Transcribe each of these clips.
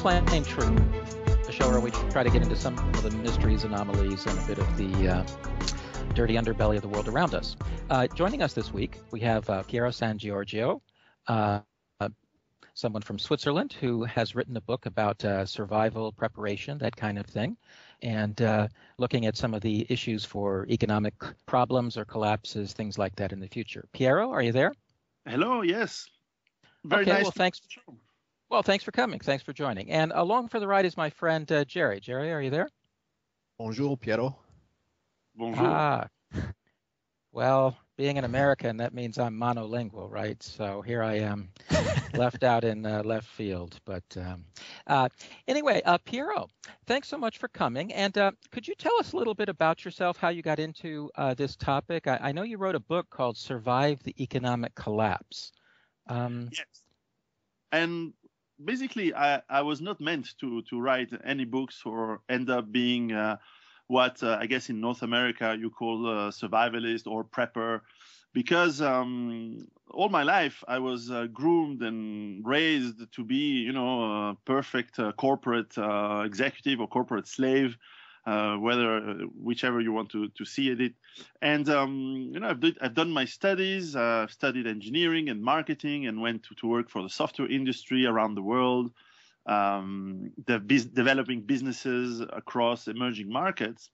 Claim Truth, a show where we try to get into some of the mysteries, anomalies, and a bit of the dirty underbelly of the world around us. Joining us this week, we have Piero San Giorgio, someone from Switzerland who has written a book about survival, preparation, that kind of thing, and looking at some of the issues for economic problems or collapses, things like that in the future. Piero, are you there? Hello, yes. Very nice. Well, thanks. Well, thanks for coming. Thanks for joining. And along for the ride is my friend Jerry. Jerry, are you there? Bonjour, Piero. Bonjour. Well, being an American, that means I'm monolingual, right? So here I am, left out in left field. But anyway, Piero, thanks so much for coming. And could you tell us a little bit about yourself, how you got into this topic? I know you wrote a book called Survive the Economic Collapse. Yes. And basically, I was not meant to write any books or end up being what I guess in North America you call a survivalist or prepper, because all my life I was groomed and raised to be, a perfect corporate executive or corporate slave, whichever you want to see it. And I've done my studies. I've studied engineering and marketing, and went to work for the software industry around the world, developing businesses across emerging markets.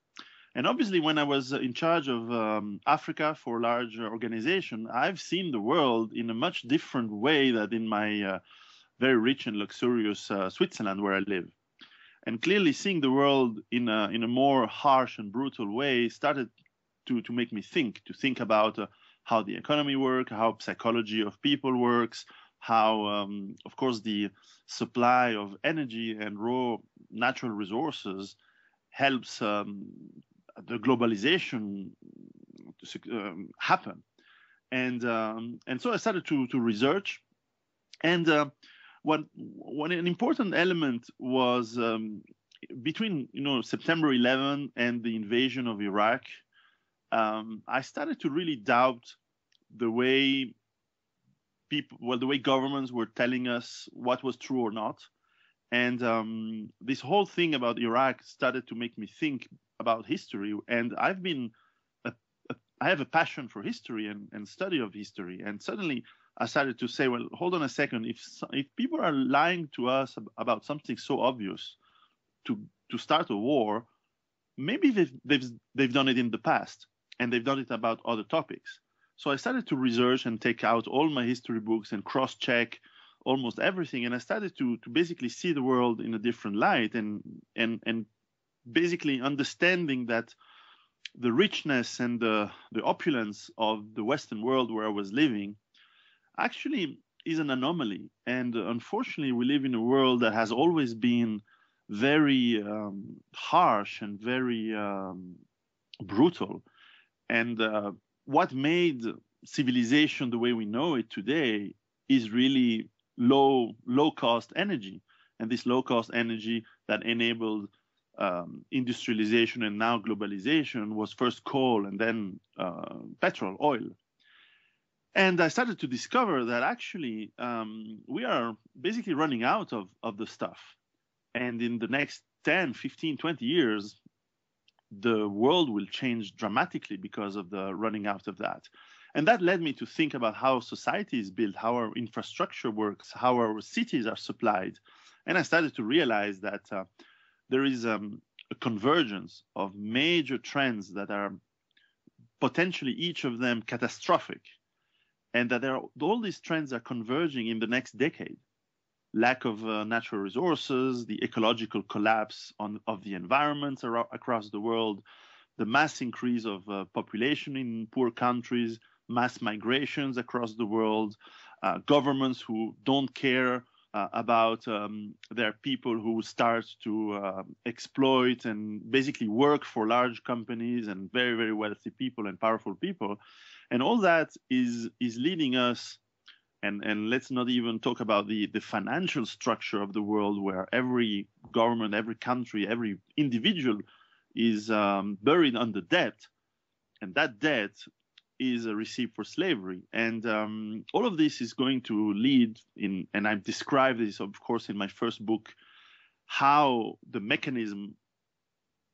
And obviously, when I was in charge of Africa for a large organization, I've seen the world in a much different way than in my very rich and luxurious Switzerland, where I live. And clearly seeing the world in a more harsh and brutal way started to make me think about how the economy works, how psychology of people works, how, of course, the supply of energy and raw natural resources helps the globalization happen. And so I started to research. And one an important element was between September 11 and the invasion of Iraq, I started to really doubt the way the way governments were telling us what was true or not. And this whole thing about Iraq started to make me think about history. And I have a passion for history and study of history. And suddenly I started to say, well, hold on a second. If people are lying to us about something so obvious, to start a war, maybe they've done it in the past, and they've done it about other topics. So I started to research and take out all my history books and cross-check almost everything, and I started to basically see the world in a different light, and basically understanding that the richness and the opulence of the Western world where I was living actually is an anomaly. And unfortunately, we live in a world that has always been very harsh and very brutal. And what made civilization the way we know it today is really low-cost energy. And this low-cost energy that enabled industrialization and now globalization was first coal and then petrol, oil. And I started to discover that actually we are basically running out of the stuff. And in the next 10, 15, 20 years, the world will change dramatically because of the running out of that. And that led me to think about how society is built, how our infrastructure works, how our cities are supplied. And I started to realize that there is a convergence of major trends that are potentially each of them catastrophic, and that all these trends are converging in the next decade. Lack of natural resources, the ecological collapse of the environments across the world, the mass increase of population in poor countries, mass migrations across the world, governments who don't care about their people, who start to exploit and basically work for large companies and very, very wealthy people and powerful people. And all that is leading us, and let's not even talk about the financial structure of the world, where every government, every country, every individual is buried under debt. And that debt is a receipt for slavery. And all of this is going to lead in, and I've described this, of course, in my first book, how the mechanism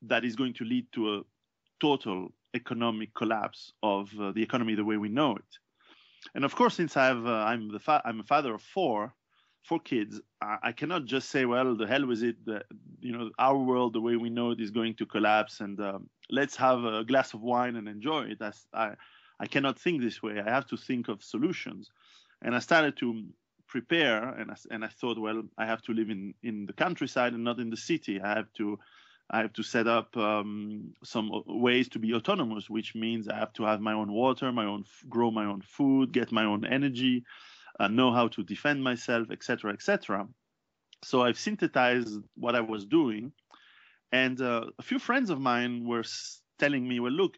that is going to lead to a total economic collapse of the economy the way we know it. And of course, since I'm a father of four kids, I cannot just say, well, the hell with it, our world the way we know it is going to collapse, and let's have a glass of wine and enjoy it. I cannot think this way. I have to think of solutions. And I started to prepare, and I thought, well, I have to live in the countryside and not in the city. I have to set up some ways to be autonomous, which means I have to have my own water, grow my own food, get my own energy, know how to defend myself, etc., etc. So I've synthesized what I was doing, and a few friends of mine were telling me, well, look,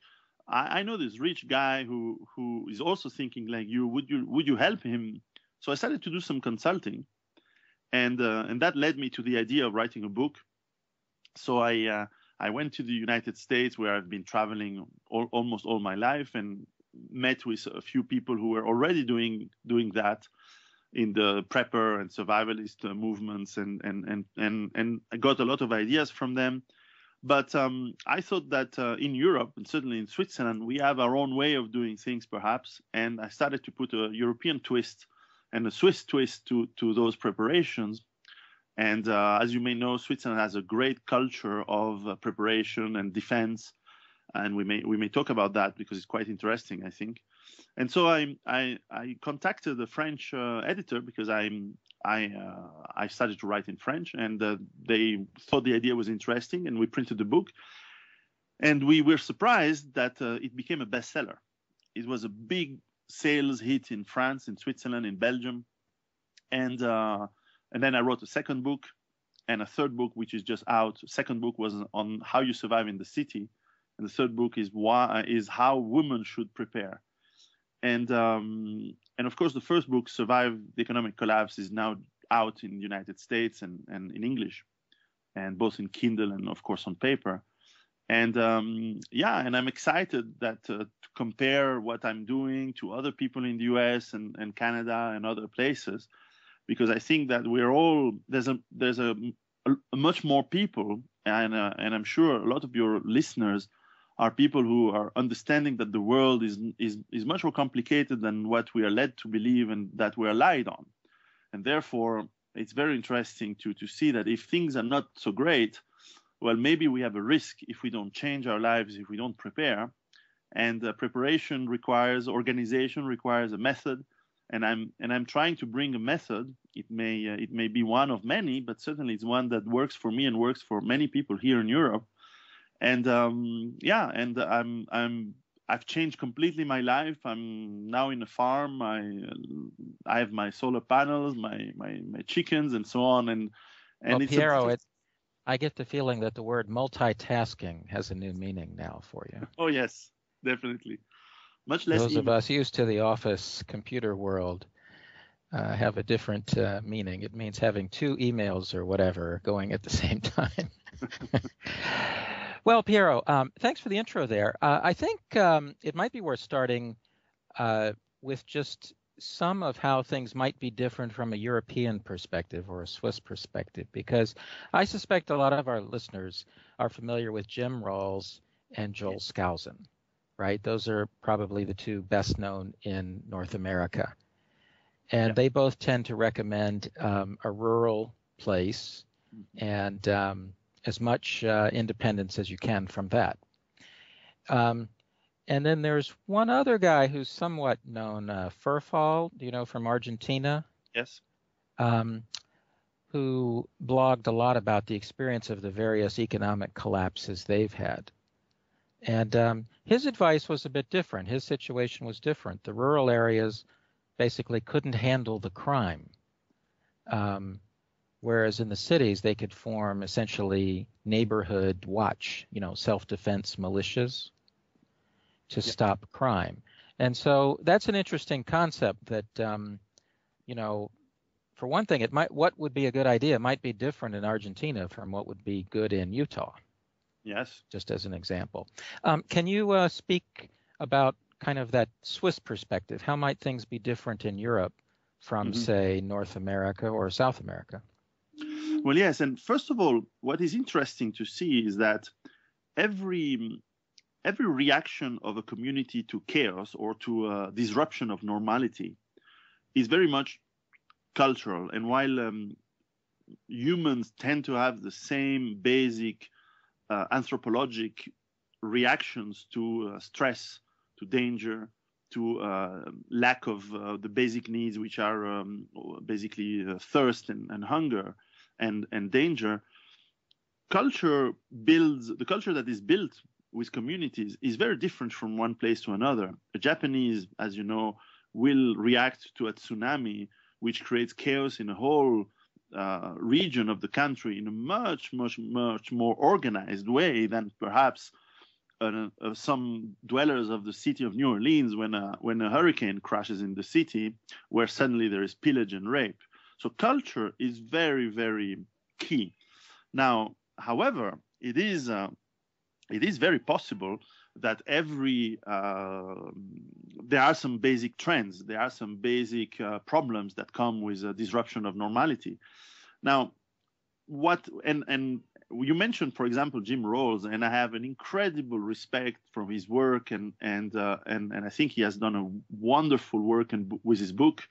I know this rich guy who is also thinking like you. Would you help him? So I started to do some consulting, and that led me to the idea of writing a book. So I went to the United States, where I've been traveling almost all my life, and met with a few people who were already doing that in the prepper and survivalist movements, and I got a lot of ideas from them. But I thought that in Europe, and certainly in Switzerland, we have our own way of doing things, perhaps. And I started to put a European twist and a Swiss twist to those preparations. And as you may know, Switzerland has a great culture of preparation and defense. And we may talk about that because it's quite interesting, I think. And so I contacted the French editor because I started to write in French, and they thought the idea was interesting, and we printed the book. And we were surprised that it became a bestseller. It was a big sales hit in France, in Switzerland, in Belgium. And then I wrote a second book and a third book, which is just out. The second book was on how you survive in the city. And the third book is how women should prepare. And of course, the first book, Survive the Economic Collapse, is now out in the United States and in English, and both in Kindle and, of course, on paper. And and I'm excited that to compare what I'm doing to other people in the US and Canada and other places, because I think that there's a much more people, and I'm sure a lot of your listeners are people who are understanding that the world is much more complicated than what we are led to believe and that we are lied on. And therefore, it's very interesting to see that if things are not so great, well, maybe we have a risk if we don't change our lives, if we don't prepare. And preparation requires organization, requires a method. And I'm trying to bring a method. It may be one of many, but certainly it's one that works for me and works for many people here in Europe. And I've changed completely my life. I'm now in a farm. I have my solar panels, my chickens, and so on. And well, Piero, I get the feeling that the word multitasking has a new meaning now for you. Oh yes, definitely. Much less. Those of us used to the office computer world have a different meaning. It means having two emails or whatever going at the same time. Well, Piero, thanks for the intro there. I think it might be worth starting with just some of how things might be different from a European perspective or a Swiss perspective, because I suspect a lot of our listeners are familiar with Jim Rawls and Joel Skousen, right? Those are probably the two best known in North America. And they both tend to recommend a rural place and as much independence as you can from that. And then there's one other guy who's somewhat known, Furfall, from Argentina? Yes. Who blogged a lot about the experience of the various economic collapses they've had. And his advice was a bit different. His situation was different. The rural areas basically couldn't handle the crime. Whereas in the cities, they could form essentially neighborhood watch, self-defense militias to stop crime. And so that's an interesting concept that, for one thing, what would be a good idea might be different in Argentina from what would be good in Utah. Yes. Just as an example. Can you speak about kind of that Swiss perspective? How might things be different in Europe from, say, North America or South America? Well, yes, and first of all, what is interesting to see is that every reaction of a community to chaos or to a disruption of normality is very much cultural. And while humans tend to have the same basic anthropologic reactions to stress, to danger, to lack of the basic needs, which are basically thirst and hunger and danger, the culture that is built with communities is very different from one place to another. A Japanese, as you know, will react to a tsunami, which creates chaos in a whole region of the country in a much more organized way than perhaps some dwellers of the city of New Orleans when a hurricane crashes in the city, where suddenly there is pillage and rape. So culture is very, very key. Now, however, it is very possible that there are some basic trends, there are some basic problems that come with a disruption of normality. Now, and you mentioned, for example, Jim Rawls, and I have an incredible respect for his work, and I think he has done a wonderful work with his book.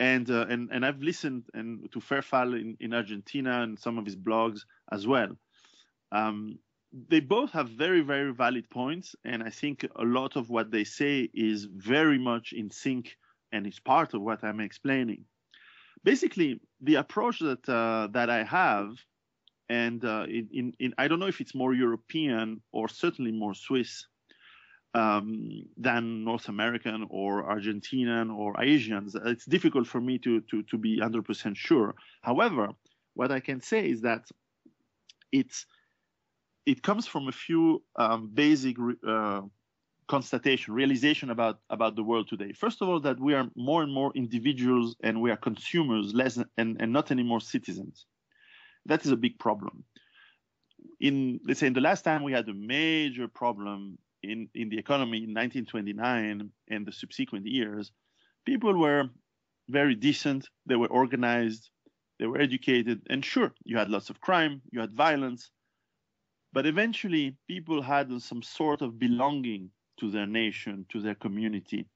And I've listened to Fairfall in Argentina and some of his blogs as well. They both have very, very valid points, and I think a lot of what they say is very much in sync and is part of what I'm explaining. Basically, the approach that I have, and I don't know if it's more European or certainly more Swiss than North American or Argentinian or Asians. It's difficult for me to be 100% sure. However, what I can say is that it comes from a few basic realization about the world today. First of all, that we are more and more individuals and we are consumers, less and not anymore citizens. That is a big problem. Let's say in the last time we had a major problem in the economy in 1929 and the subsequent years, people were very decent, they were organized, they were educated, and sure, you had lots of crime, you had violence, but eventually people had some sort of belonging to their nation, to their community,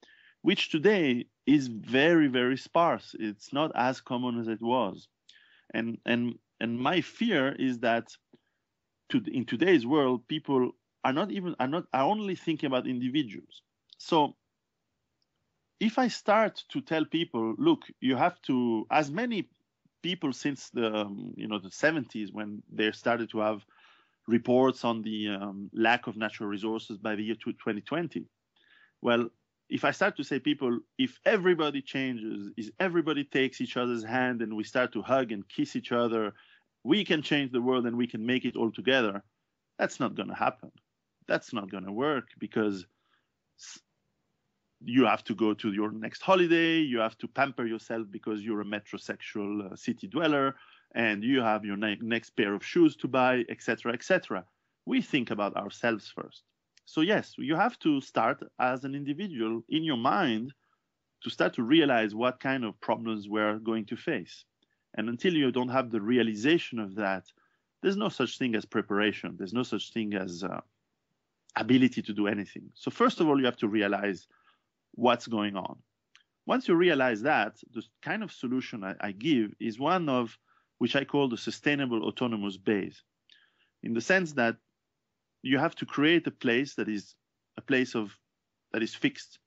which today is very, very sparse. It's not as common as it was. And my fear is that in today's world, people are only thinking about individuals. So if I start to tell people, look, you have to, as many people since the 70s, when they started to have reports on the lack of natural resources by the year 2020. Well, if I start to say people, if everybody changes, if everybody takes each other's hand and we start to hug and kiss each other, we can change the world and we can make it all together. That's not going to happen. That's not going to work, because you have to go to your next holiday, you have to pamper yourself because you're a metrosexual city dweller, and you have your next pair of shoes to buy, etc., etc. We think about ourselves first. So yes, you have to start as an individual in your mind to start to realize what kind of problems we're going to face. And until you don't have the realization of that, there's no such thing as preparation. There's no such thing as ability to do anything. So first of all, you have to realize what's going on. Once you realize that, the kind of solution I give is one of which I call the sustainable autonomous base, in the sense that you have to create a place that is fixed.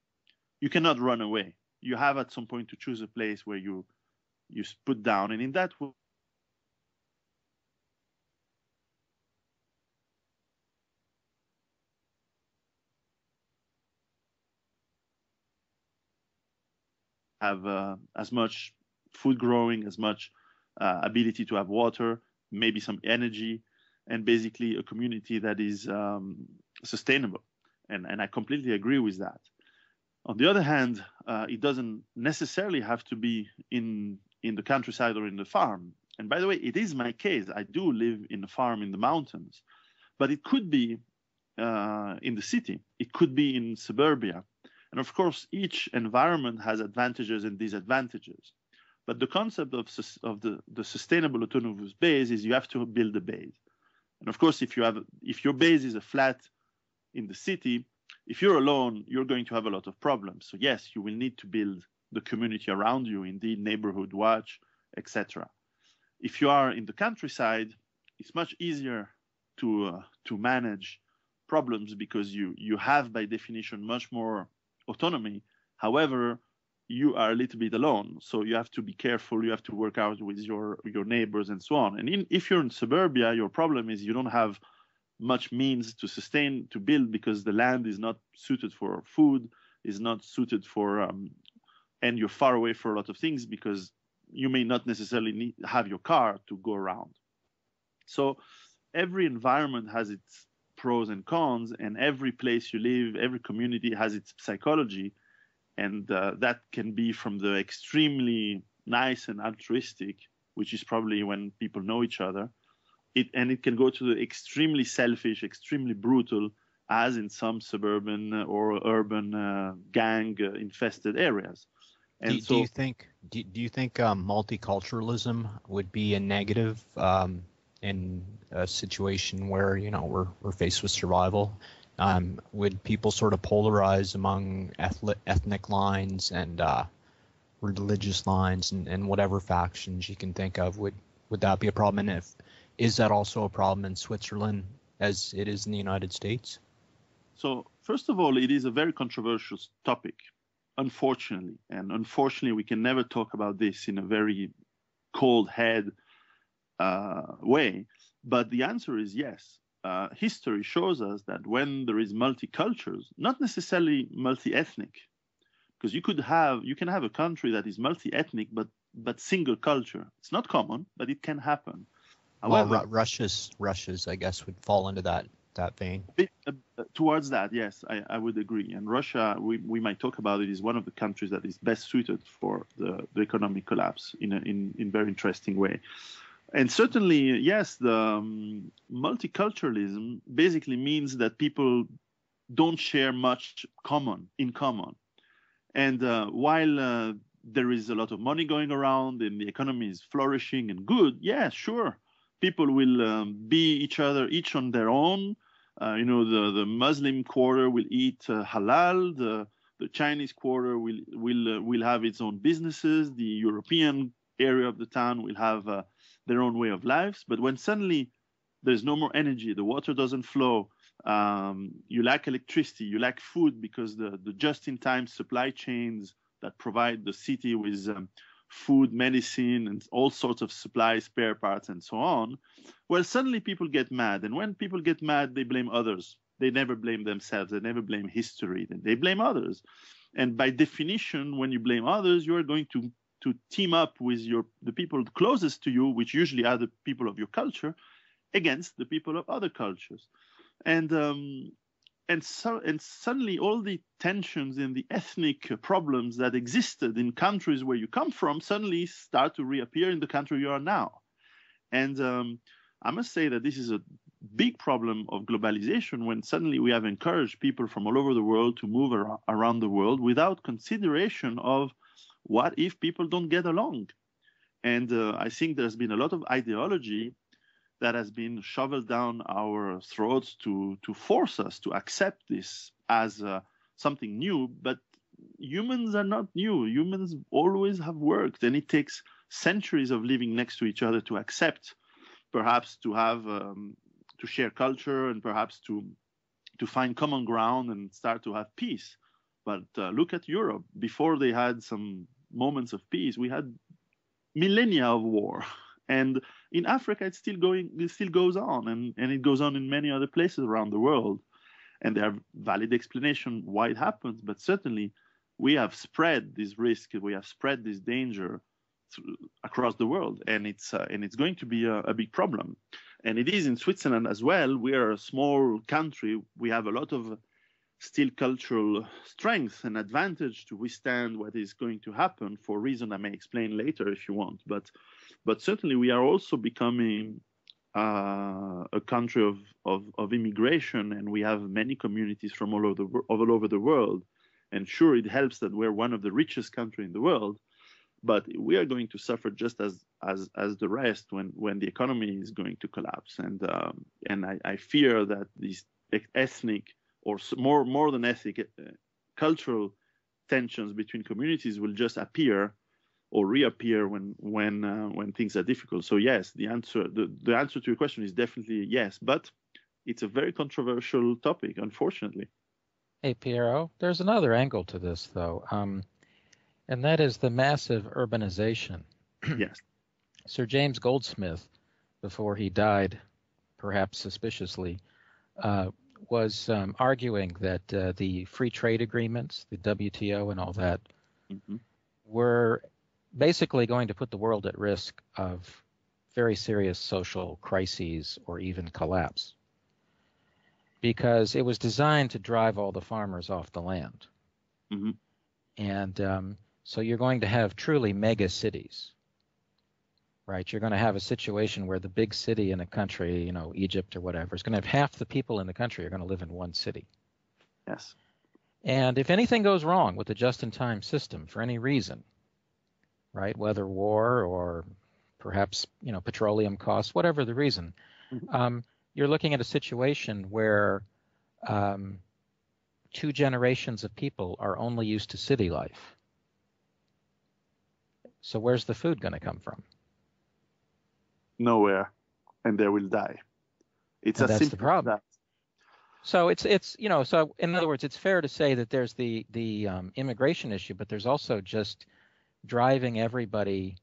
You cannot run away. You have at some point to choose a place where you put down, and in that way, have as much food growing, as much ability to have water, maybe some energy, and basically a community that is sustainable. And I completely agree with that. On the other hand, it doesn't necessarily have to be in the countryside or in the farm. And by the way, it is my case. I do live in a farm in the mountains, but it could be in the city. It could be in suburbia. And of course, each environment has advantages and disadvantages. But the concept of the sustainable autonomous base is you have to build a base. And of course, if your base is a flat in the city, if you're alone, you're going to have a lot of problems. So yes, you will need to build the community around you, indeed neighborhood watch, etc. If you are in the countryside, it's much easier to manage problems because you have by definition much more autonomy. However, you are a little bit alone, so you have to be careful. You have to work out with your neighbors and so on. And if you're in suburbia, your problem is you don't have much means to build because the land is not suited for food, is not suited for, and you're far away for a lot of things because you may not necessarily have your car to go around. So every environment has its pros and cons, and every place you live, every community has its psychology. And that can be from the extremely nice and altruistic, which is probably when people know each other. And it can go to the extremely selfish, extremely brutal, as in some suburban or urban gang-infested areas. And do you think multiculturalism would be a negative in a situation where we're faced with survival? Would people sort of polarize among ethnic lines and religious lines and whatever factions you can think of? Would that be a problem? And is that also a problem in Switzerland as it is in the United States? So first of all, it is a very controversial topic, unfortunately. And unfortunately, we can never talk about this in a very cold head way. But the answer is yes. History shows us that when there is multicultures, not necessarily multi-ethnic, because you can have a country that is multi-ethnic but single culture. It's not common, but it can happen. However, well, Russia's, I guess, would fall into that vein. Towards that, yes, I would agree. And Russia, we might talk about it, is one of the countries that is best suited for the economic collapse in very interesting way. And certainly, yes, the multiculturalism basically means that people don't share much in common. And while there is a lot of money going around and the economy is flourishing and good, yeah, sure, people will be each on their own. The Muslim quarter will eat halal. The Chinese quarter will have its own businesses. The European area of the town will have their own way of lives. But when suddenly there's no more energy, the water doesn't flow, you lack electricity, you lack food because the just-in-time supply chains that provide the city with food, medicine, and all sorts of supplies, spare parts, and so on, well, suddenly people get mad. And when people get mad, they blame others. They never blame themselves. They never blame history. They blame others. And by definition, when you blame others, you are going to team up with the people closest to you, which usually are the people of your culture, against the people of other cultures. And suddenly all the tensions and the ethnic problems that existed in countries where you come from suddenly start to reappear in the country you are now. And I must say that this is a big problem of globalization when suddenly we have encouraged people from all over the world to move around the world without consideration of what if people don't get along. And I think there's been a lot of ideology that has been shoveled down our throats to force us to accept this as something new. But humans are not new. Humans always have worked, and it takes centuries of living next to each other to accept, perhaps to have to share culture, and perhaps to find common ground and start to have peace. But look at Europe. Before they had some moments of peace, we had millennia of war. And in Africa, it still goes on, and it goes on in many other places around the world. And there are valid explanations why it happens, but certainly we have spread this risk, we have spread this danger across the world, and it's going to be a big problem. And it is in Switzerland as well. We are a small country. We have a lot of still cultural strength and advantage to withstand what is going to happen for a reason I may explain later if you want. But certainly we are also becoming a country of immigration, and we have many communities from all over the world. And sure, it helps that we're one of the richest countries in the world, but we are going to suffer just as the rest when the economy is going to collapse. And I fear that these ethnic or more than ethnic cultural tensions between communities will just appear or reappear when things are difficult. So yes, the answer to your question is definitely yes, but it's a very controversial topic, unfortunately. Hey, Piero, there's another angle to this, though, and that is the massive urbanization. Yes. Sir James Goldsmith, before he died, perhaps suspiciously, was arguing that the free trade agreements, the WTO and all that, were basically going to put the world at risk of very serious social crises or even collapse, because it was designed to drive all the farmers off the land. And so you're going to have truly mega cities, right? You're going to have a situation where the big city in a country, Egypt or whatever, is going to have half the people in the country are going to live in one city. Yes. And if anything goes wrong with the just-in-time system for any reason, right, whether war or perhaps, petroleum costs, whatever the reason, you're looking at a situation where 2 generations of people are only used to city life. So where's the food going to come from? Nowhere, and they will die. It's and as that's simple the problem. as that. So it's so in other words, it's fair to say that there's the immigration issue, but there's also just driving everybody,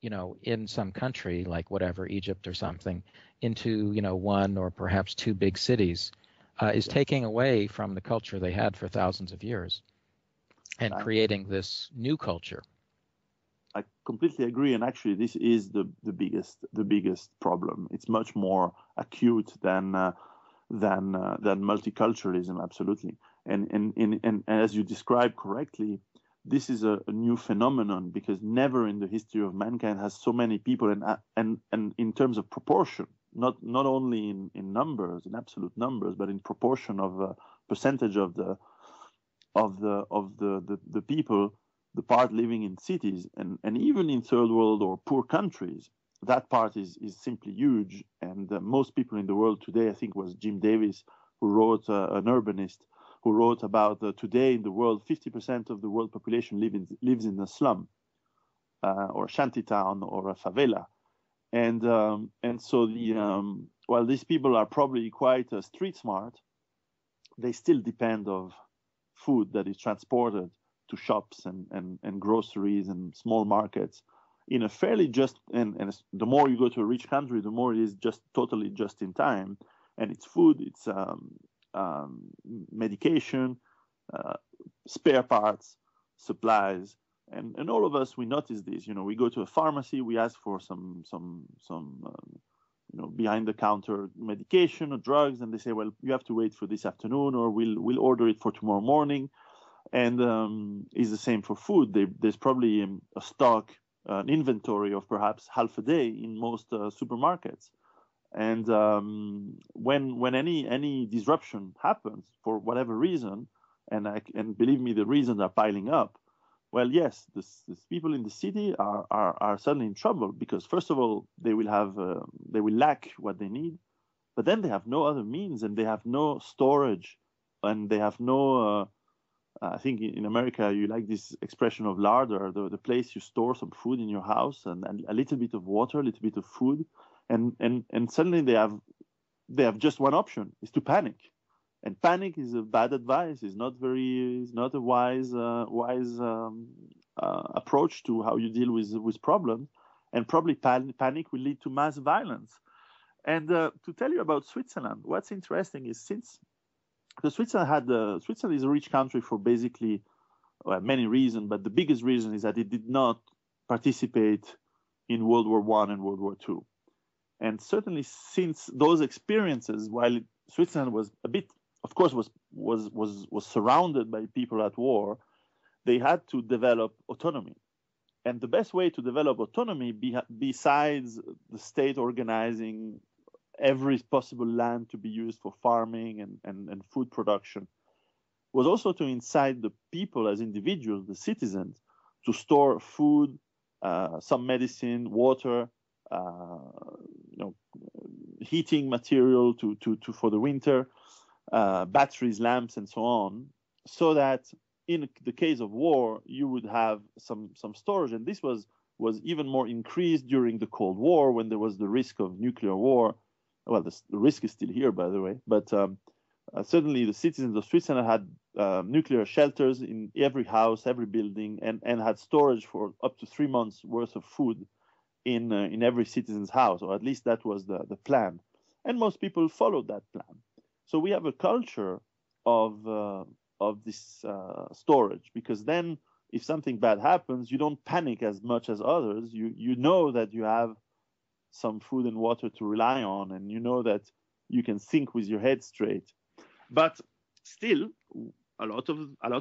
in some country like whatever, Egypt or something, into 1 or perhaps 2 big cities, is taking away from the culture they had for thousands of years and creating this new culture. I completely agree, and actually, this is the biggest problem. It's much more acute than multiculturalism, absolutely. And as you described correctly, this is a new phenomenon, because never in the history of mankind has so many people, and in terms of proportion, not only in numbers, in absolute numbers, but in proportion of percentage of the people, the part living in cities, and even in third world or poor countries, that part is simply huge. And most people in the world today, I think it was Jim Davis who wrote, an urbanist, who wrote about today in the world, 50% of the world population lives in a slum, or a shantytown or a favela. And so while these people are probably quite street smart, they still depend of food that is transported to shops and groceries and small markets in a fairly just, and the more you go to a rich country, the more it is just totally just in time. And it's food, it's medication, spare parts, supplies, and all of us, we notice this. We go to a pharmacy, we ask for some behind the counter medication or drugs, and they say, well, you have to wait for this afternoon, or we'll order it for tomorrow morning. And it's the same for food. There's probably a stock, an inventory of perhaps half a day in most supermarkets. And when any disruption happens for whatever reason, and believe me, the reasons are piling up. Well, yes, the people in the city are suddenly in trouble, because first of all, they will lack what they need, but then they have no other means, and they have no storage, and they have no. I think in America, you like this expression of larder, the place you store some food in your house, and a little bit of water, a little bit of food, and suddenly they have just one option, is to panic. And panic is a bad advice. It's not a wise approach to how you deal with problems. And probably panic will lead to mass violence. And to tell you about Switzerland, what's interesting is Switzerland is a rich country for basically many reasons, but the biggest reason is that it did not participate in World War I and World War II. And certainly since those experiences, while Switzerland was a bit, of course, was surrounded by people at war, they had to develop autonomy. And the best way to develop autonomy, besides the state organizing every possible land to be used for farming and food production, was also to incite the people as individuals, the citizens, to store food some medicine, water, heating material for the winter, batteries, lamps, and so on, so that in the case of war, you would have some storage. And this was even more increased during the Cold War, when there was the risk of nuclear war. Well, the risk is still here, by the way, but certainly the citizens of Switzerland had nuclear shelters in every house, every building, and had storage for up to 3 months worth of food in every citizen's house, or at least that was the plan. And most people followed that plan. So we have a culture of this storage, because then if something bad happens, you don't panic as much as others. You know that you have some food and water to rely on, and you know that you can think with your head straight. But still, a lot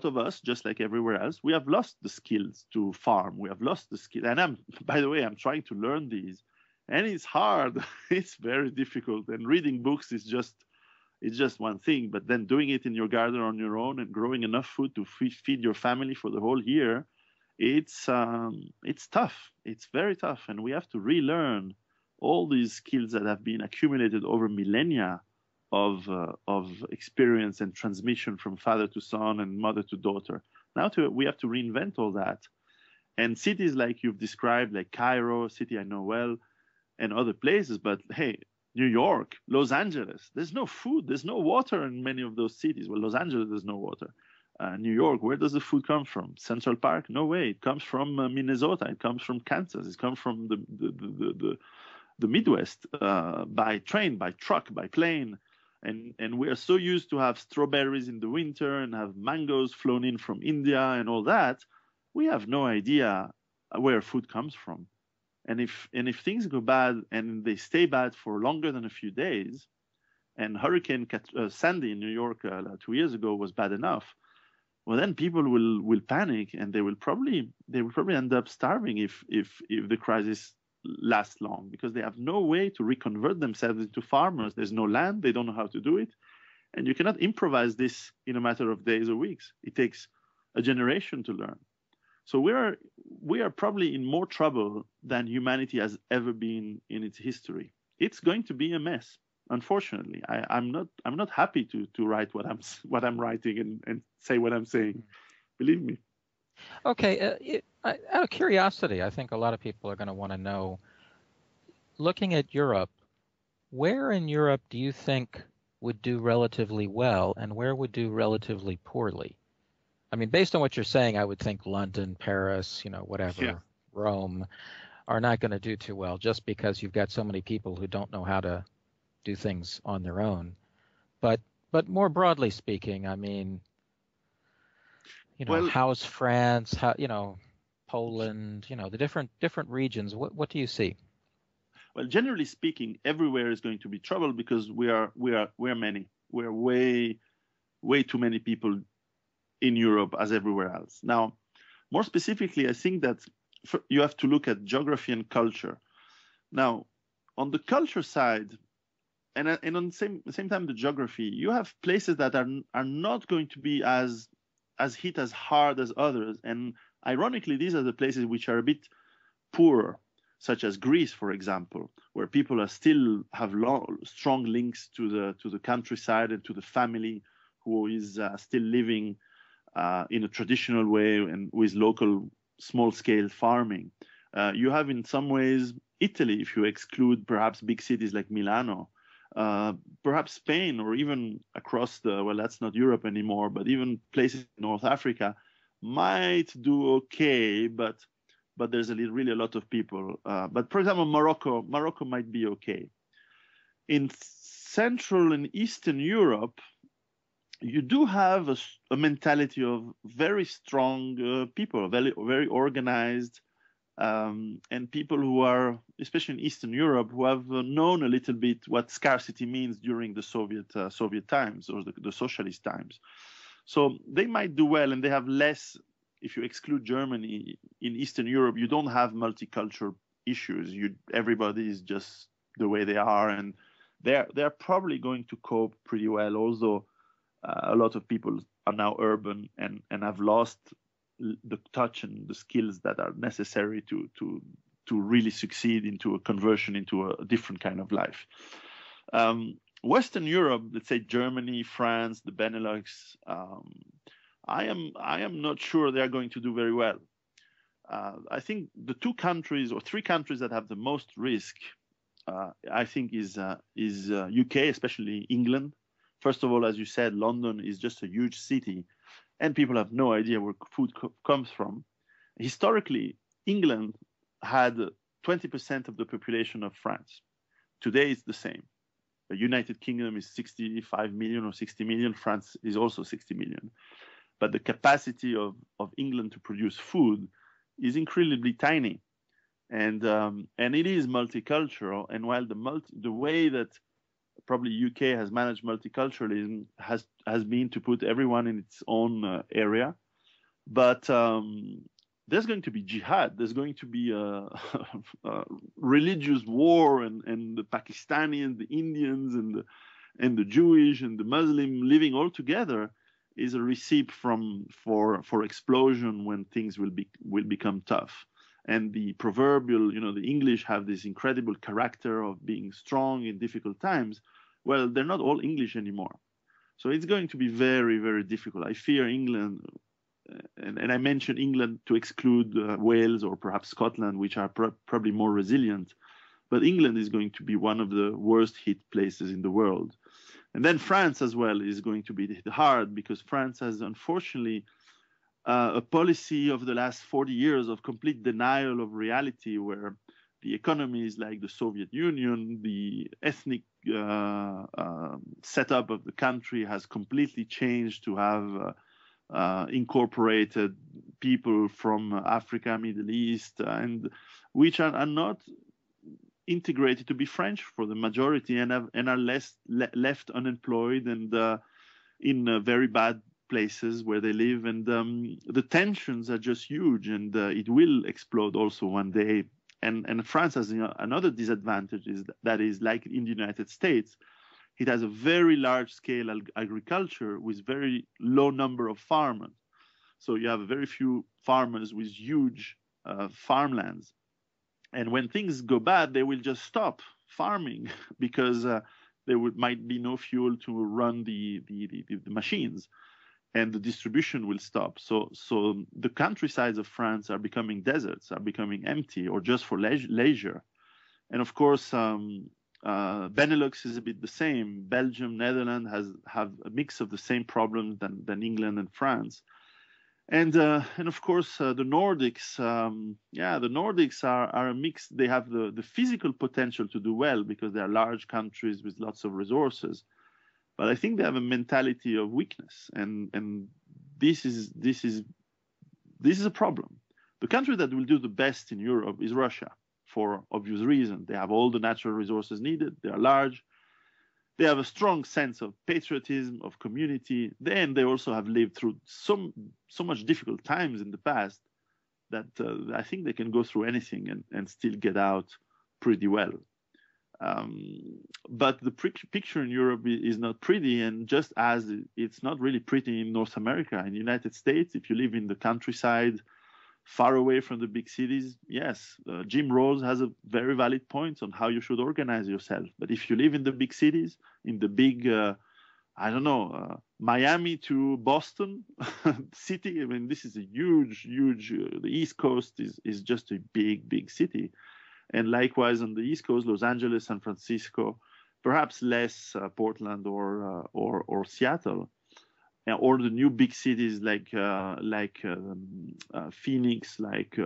of us, just like everywhere else, we have lost the skills to farm. We have lost the skill. And by the way, I'm trying to learn these, and it's hard. It's very difficult. And reading books is just one thing. But then doing it in your garden on your own and growing enough food to feed your family for the whole year, it's tough. It's very tough, and we have to relearn all these skills that have been accumulated over millennia of experience and transmission from father to son and mother to daughter. Now we have to reinvent all that. And cities like you've described, like Cairo, a city I know well, and other places, but hey, New York, Los Angeles, there's no food, there's no water in many of those cities. Well, Los Angeles, there's no water. New York, where does the food come from? Central Park? No way. It comes from Minnesota. It comes from Kansas. It comes from the Midwest, by train, by truck, by plane. And we are so used to have strawberries in the winter and have mangoes flown in from India and all that. We have no idea where food comes from. And if things go bad and they stay bad for longer than a few days, and Hurricane Sandy in New York 2 years ago was bad enough, well, then people will panic, and they will probably end up starving if the crisis lasts long, because they have no way to reconvert themselves into farmers. There's no land. They don't know how to do it. And you cannot improvise this in a matter of days or weeks. It takes a generation to learn. So we are probably in more trouble than humanity has ever been in its history. It's going to be a mess, unfortunately. I'm not happy to write what I'm writing and say what I'm saying. Believe me. Okay, out of curiosity, I think a lot of people are going to want to know, looking at Europe, where in Europe do you think would do relatively well, and where would do relatively poorly? I mean, based on what you're saying, I would think London, Paris, whatever, yeah, Rome, are not going to do too well, just because you've got so many people who don't know how to do things on their own. But more broadly speaking, I mean, how's France? How, Poland? The different regions. What do you see? Well, generally speaking, everywhere is going to be trouble, because we're many. We're way too many people in Europe as everywhere else. Now, more specifically, I think that you have to look at geography and culture. Now, on the culture side, and on the same time the geography, you have places that are not going to be as hit as hard as others. And ironically, these are the places which are a bit poorer, such as Greece, for example, where people still have strong links to the countryside and to the family who is still living in a traditional way and with local small-scale farming. You have in some ways Italy, if you exclude perhaps big cities like Milano, perhaps Spain, or even across that's not Europe anymore, but even places in North Africa might do okay, but there's really a lot of people. But for example, Morocco might be okay. In Central and Eastern Europe, you do have a mentality of very strong people, very, very organized, and people who are, especially in Eastern Europe, who have known a little bit what scarcity means during the Soviet times, or the socialist times. So they might do well, and they have less. If you exclude Germany, in Eastern Europe, you don't have multicultural issues. Everybody is just the way they are, and they're probably going to cope pretty well. Although a lot of people are now urban and have lost the touch and the skills that are necessary to really succeed into a conversion into a different kind of life. Western Europe, let's say Germany, France, the Benelux, I am not sure they are going to do very well. I think the 2 countries or 3 countries that have the most risk, I think, is UK, especially England. First of all, as you said, London is just a huge city, and people have no idea where food comes from. Historically, England had 20% of the population of France. Today, it's the same. The United Kingdom is 65 million or 60 million. France is also 60 million. But the capacity of England to produce food is incredibly tiny. And it is multicultural. And while the way that probably UK has managed multiculturalism has been to put everyone in its own area, but there's going to be jihad. There's going to be a religious war, and the Pakistani and the Indians and the Jewish and the Muslim living all together is a recipe for explosion when things will become tough. And the proverbial, the English have this incredible character of being strong in difficult times. Well, they're not all English anymore. So it's going to be very, very difficult. I fear England, and I mention England to exclude Wales or perhaps Scotland, which are probably more resilient. But England is going to be one of the worst hit places in the world. And then France as well is going to be hit hard, because France has, unfortunately, a policy of the last 40 years of complete denial of reality, where the economy is like the Soviet Union, the ethnic setup of the country has completely changed to have incorporated people from Africa, Middle East, and which are not integrated to be French for the majority, and are left unemployed and in very bad places where they live. And the tensions are just huge, and it will explode also one day. And France has another disadvantage, that is, like in the United States, it has a very large scale agriculture with very low number of farmers. So you have very few farmers with huge farmlands. And when things go bad, they will just stop farming because there might be no fuel to run the machines, and the distribution will stop. So the countrysides of France are becoming deserts, are becoming empty, or just for leisure. And of course, Benelux is a bit the same. Belgium, Netherlands have a mix of the same problems than England and France. And of course, the Nordics, the Nordics are a mix. They have the physical potential to do well because they are large countries with lots of resources. But I think they have a mentality of weakness, and this is a problem. The country that will do the best in Europe is Russia, for obvious reasons. They have all the natural resources needed. They are large. They have a strong sense of patriotism, of community. Then they also have lived through so much difficult times in the past that I think they can go through anything and still get out pretty well. But the picture in Europe is not pretty, and just as it's not really pretty in North America. In the United States, if you live in the countryside, far away from the big cities, yes, Jim Rawls has a very valid point on how you should organize yourself. But if you live in the big cities, in the big, Miami to Boston city, I mean, this is a huge, the East Coast is just a big city. And likewise on the East Coast, Los Angeles, San Francisco, perhaps less Portland or Seattle. Or the new big cities like Phoenix, like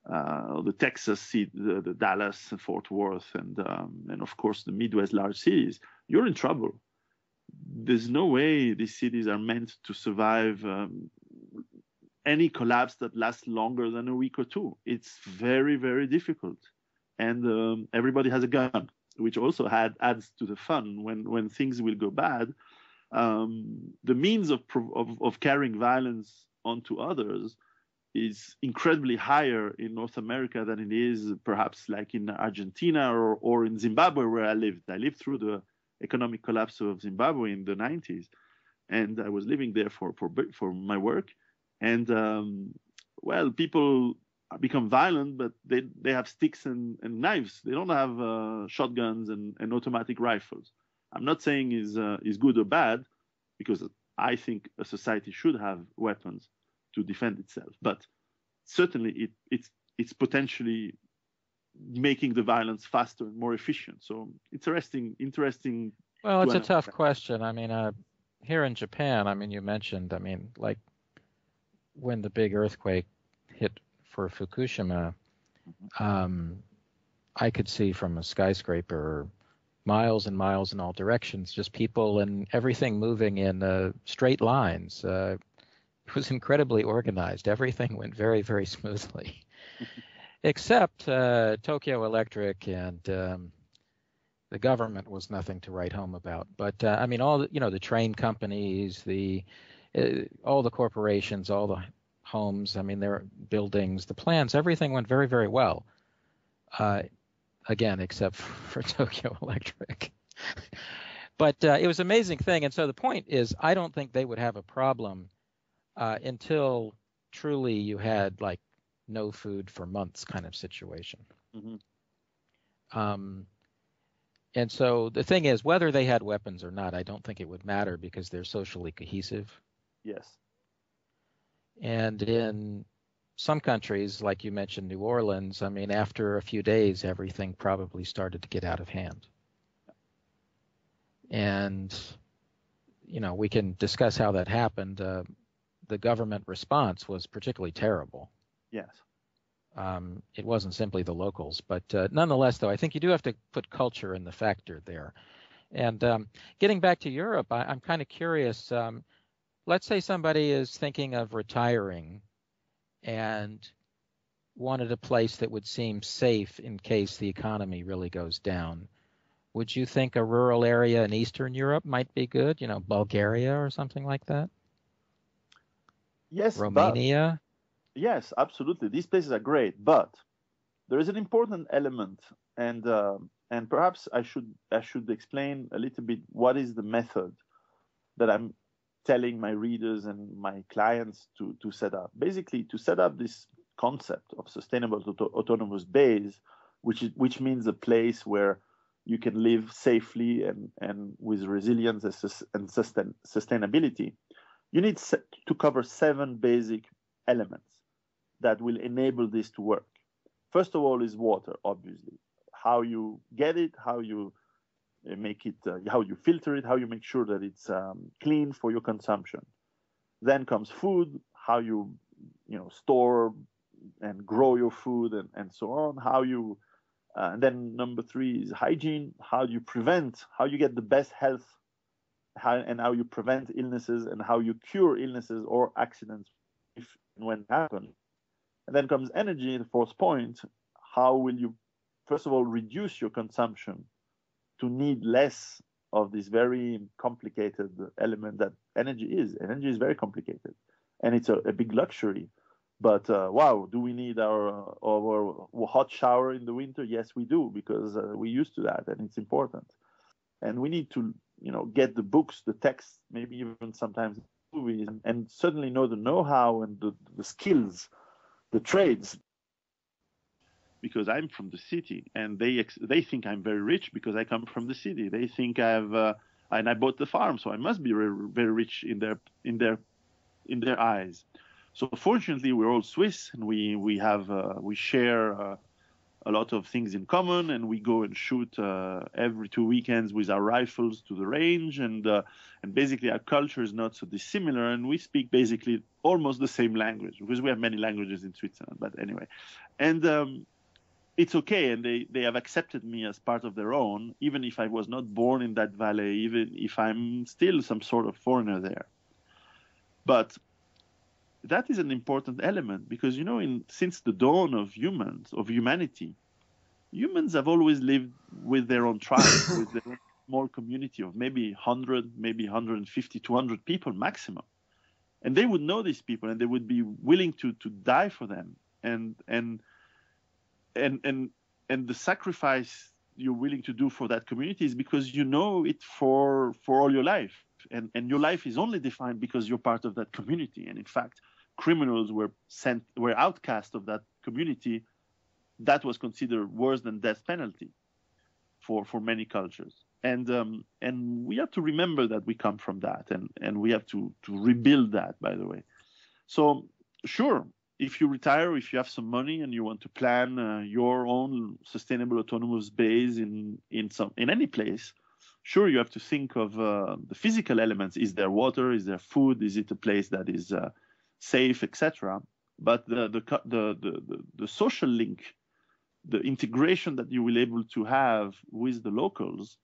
the Texas city, the Dallas and Fort Worth, and of course the Midwest large cities, you're in trouble. There's no way these cities are meant to survive any collapse that lasts longer than a week or two. It's very, very difficult, and everybody has a gun, which also adds to the fun when things will go bad. The means of carrying violence onto others is incredibly higher in North America than it is perhaps like in Argentina or in Zimbabwe, where I lived. I lived through the economic collapse of Zimbabwe in the 90s, and I was living there for my work. And well, people become violent, but they have sticks and knives. They don't have shotguns and automatic rifles. I'm not saying is good or bad, because I think a society should have weapons to defend itself. But certainly it's potentially making the violence faster and more efficient. So interesting. Well, it's a tough question. I mean, here in Japan, I mean, you mentioned, I mean, like when the big earthquake hit for Fukushima, I could see from a skyscraper miles and miles in all directions, just people and everything moving in straight lines. It was incredibly organized. Everything went very, very smoothly, except Tokyo Electric and the government was nothing to write home about. But I mean, all the train companies, all the corporations, all the homes, I mean, their buildings, the plans, everything went very, very well. Again, except for Tokyo Electric. But it was an amazing thing. And so the point is, I don't think they would have a problem until truly you had like no food for months kind of situation. And so the thing is, whether they had weapons or not, I don't think it would matter because they're socially cohesive. Yes. And in some countries, like you mentioned, New Orleans, I mean, after a few days, everything probably started to get out of hand. And, we can discuss how that happened. The government response was particularly terrible. Yes. It wasn't simply the locals, but nonetheless, though, I think you do have to put culture in the factor there. And getting back to Europe, I'm kind of curious. Let's say somebody is thinking of retiring and wanted a place that would seem safe in case the economy really goes down. Would you think a rural area in Eastern Europe might be good? Bulgaria or something like that? Yes. Romania? Yes, absolutely. These places are great, but there is an important element, and perhaps I should explain a little bit what is the method that I'm telling my readers and my clients to set up. Basically, to set up this concept of sustainable autonomous base, which means a place where you can live safely and with resilience and sustainability. You need to cover 7 basic elements that will enable this to work. First of all is water, obviously. How you get it, how you make it, how you filter it, how you make sure that it's clean for your consumption. Then comes food, how you store and grow your food and so on. How you and then number 3 is hygiene. How you prevent, how you get the best health, how you prevent illnesses and how you cure illnesses or accidents if and when they happen. And then comes energy, the 4th point. How will you, first of all, reduce your consumption to need less of this very complicated element that energy is. Energy is very complicated, and it's a big luxury. But wow, do we need our hot shower in the winter? Yes, we do, because we're used to that, and it's important. And we need to, get the books, the texts, maybe even sometimes movies, and certainly know the know-how and the skills, the trades. Because I'm from the city, and they think I'm very rich because I come from the city. They think and I bought the farm, so I must be very, very rich in their eyes. So fortunately, we're all Swiss, and we share a lot of things in common, and we go and shoot every 2 weekends with our rifles to the range, and basically our culture is not so dissimilar, and we speak basically almost the same language, because we have many languages in Switzerland. But anyway, and it's okay, and they have accepted me as part of their own, even if I was not born in that valley, even if I'm still some sort of foreigner there. But that is an important element, because since the dawn of humanity, humans have always lived with their own tribe, with their own small community of maybe 100, maybe 150, 200 people maximum, and they would know these people, and they would be willing to die for them, and the sacrifice you're willing to do for that community is because you know it for all your life, and your life is only defined because you're part of that community. And in fact, criminals were outcast of that community, that was considered worse than death penalty for many cultures. And we have to remember that we come from that, and we have to rebuild that, by the way. So sure, if you retire, if you have some money and you want to plan your own sustainable autonomous base in any place, sure, you have to think of the physical elements. Is there water? Is there food? Is it a place that is safe, etc.? But the social link, the integration that you will able to have with the locals,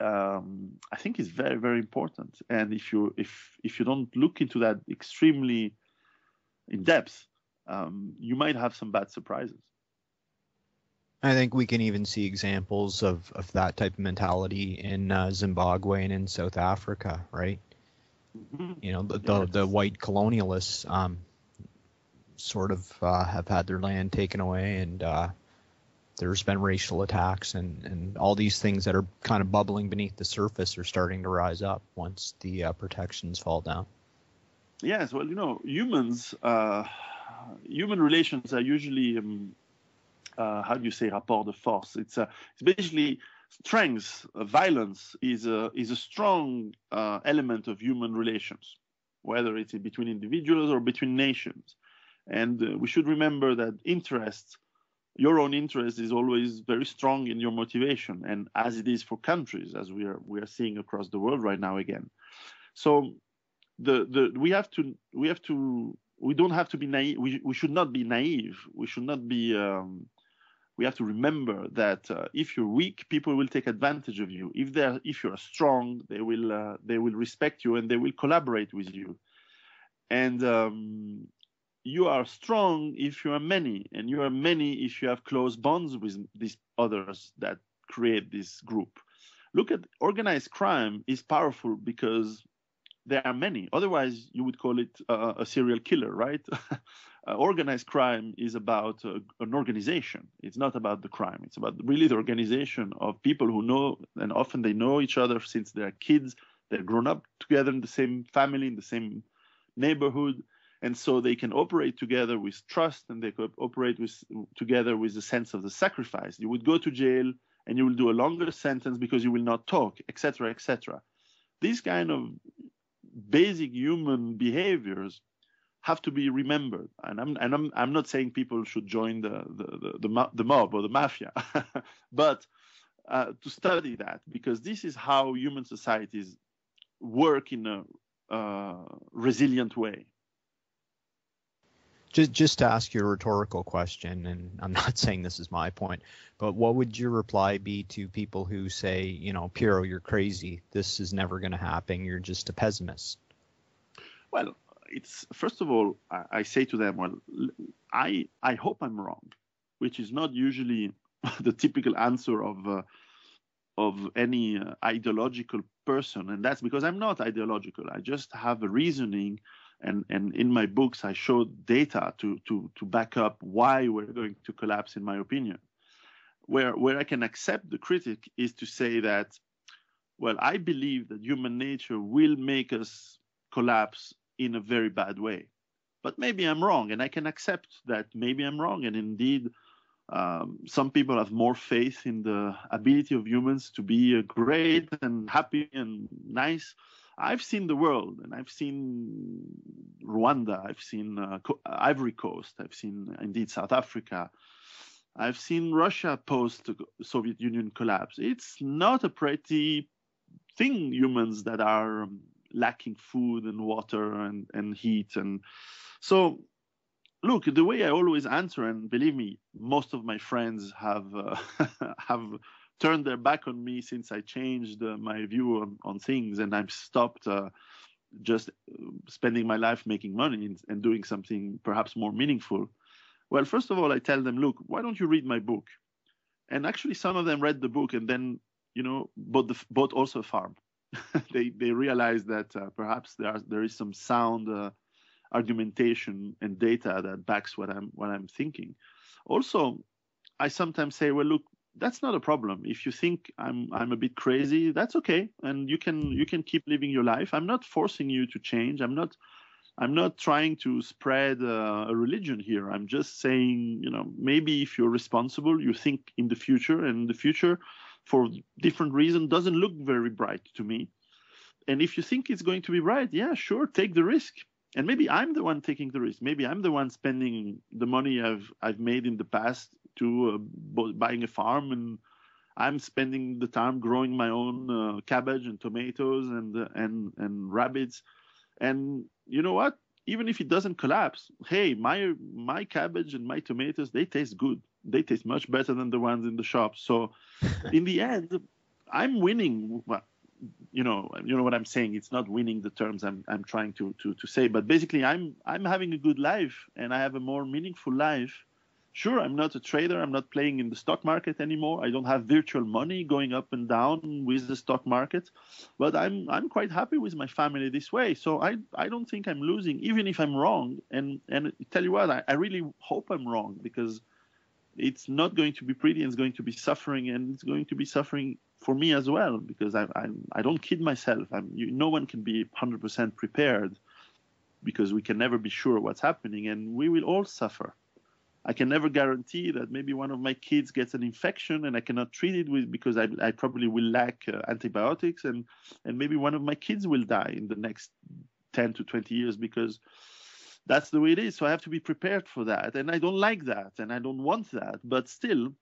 I think is very, very important. And if you don't look into that extremely in depth, you might have some bad surprises. I think we can even see examples of that type of mentality in Zimbabwe and in South Africa, right? Mm-hmm. You know, the white colonialists sort of have had their land taken away, and there's been racial attacks, and all these things that are kind of bubbling beneath the surface are starting to rise up once the protections fall down. Yes, well, you know, human relations are usually how do you say rapport de force? It's basically strength. Violence is a strong element of human relations, whether it's between individuals or between nations. And we should remember that your own interest is always very strong in your motivation, and as it is for countries, as we are seeing across the world right now again. So we don't have to be naive. We should not be naive. We should not be. We have to remember that if you're weak, people will take advantage of you. If you're strong, they will respect you and they will collaborate with you. And you are strong if you are many, and you are many if you have close bonds with these others that create this group. Look at organized crime is powerful because there are many. Otherwise, you would call it a serial killer, right? Organized crime is about an organization. It's not about the crime. It's about really the organization of people who know, and often they know each other since they're kids. They're grown up together in the same family, in the same neighborhood. And so they can operate together with trust, and they could operate together with the sense of the sacrifice. You would go to jail and you will do a longer sentence because you will not talk, etc., etc. These kind of basic human behaviors have to be remembered. And I'm not saying people should join the mob or the mafia, but to study that, because this is how human societies work in a resilient way. Just to ask you a rhetorical question, and I'm not saying this is my point, but what would your reply be to people who say, you know, Piero, you're crazy. This is never going to happen. You're just a pessimist. Well, it's first of all, I say to them, well, I hope I'm wrong, which is not usually the typical answer of any ideological person, and that's because I'm not ideological. I just have a reasoning. And in my books, I show data to back up why we're going to collapse, in my opinion. Where I can accept the critic is to say that, well, I believe that human nature will make us collapse in a very bad way. But maybe I'm wrong, and I can accept that maybe I'm wrong. And indeed, some people have more faith in the ability of humans to be great and happy and nice. I've seen the world, and I've seen Rwanda, I've seen Ivory Coast, I've seen indeed South Africa, I've seen Russia post-Soviet Union collapse. It's not a pretty thing, humans that are lacking food and water and heat. And so, look, the way I always answer, and believe me, most of my friends have turned their back on me since I changed my view on things, and I've stopped just spending my life making money and doing something perhaps more meaningful. Well, first of all, I tell them, look, why don't you read my book? And actually, some of them read the book and then, you know, bought also a farm. they realized that perhaps there is some sound argumentation and data that backs what I'm thinking. Also, I sometimes say, well, look, that's not a problem. If you think I'm a bit crazy, that's okay, and you can keep living your life. I'm not forcing you to change. I'm I'm not trying to spread a religion here. I'm just saying, maybe if you're responsible, you think in the future, and the future, for different reasons, doesn't look very bright to me. And if you think it's going to be bright, yeah, sure, take the risk. And maybe I'm the one taking the risk. Maybe I'm the one spending the money I've made in the past to buying a farm, and I'm spending the time growing my own cabbage and tomatoes and rabbits. And you know what? Even if it doesn't collapse, hey, my cabbage and my tomatoes, they taste good. They taste much better than the ones in the shop. So in the end, I'm winning. Well, you know what I'm saying. It's not winning the terms I'm trying to say, but basically I'm having a good life, and I have a more meaningful life. Sure, I'm not a trader. I'm not playing in the stock market anymore. I don't have virtual money going up and down with the stock market, but I'm quite happy with my family this way. So I don't think I'm losing, even if I'm wrong. And tell you what, I really hope I'm wrong, because it's not going to be pretty, and it's going to be suffering, and it's going to be suffering for me as well, because I don't kid myself. No one can be 100% prepared, because we can never be sure what's happening, and we will all suffer. I can never guarantee that maybe one of my kids gets an infection and I cannot treat it because I probably will lack antibiotics, and maybe one of my kids will die in the next 10 to 20 years, because that's the way it is. So I have to be prepared for that, and I don't like that, and I don't want that, but still,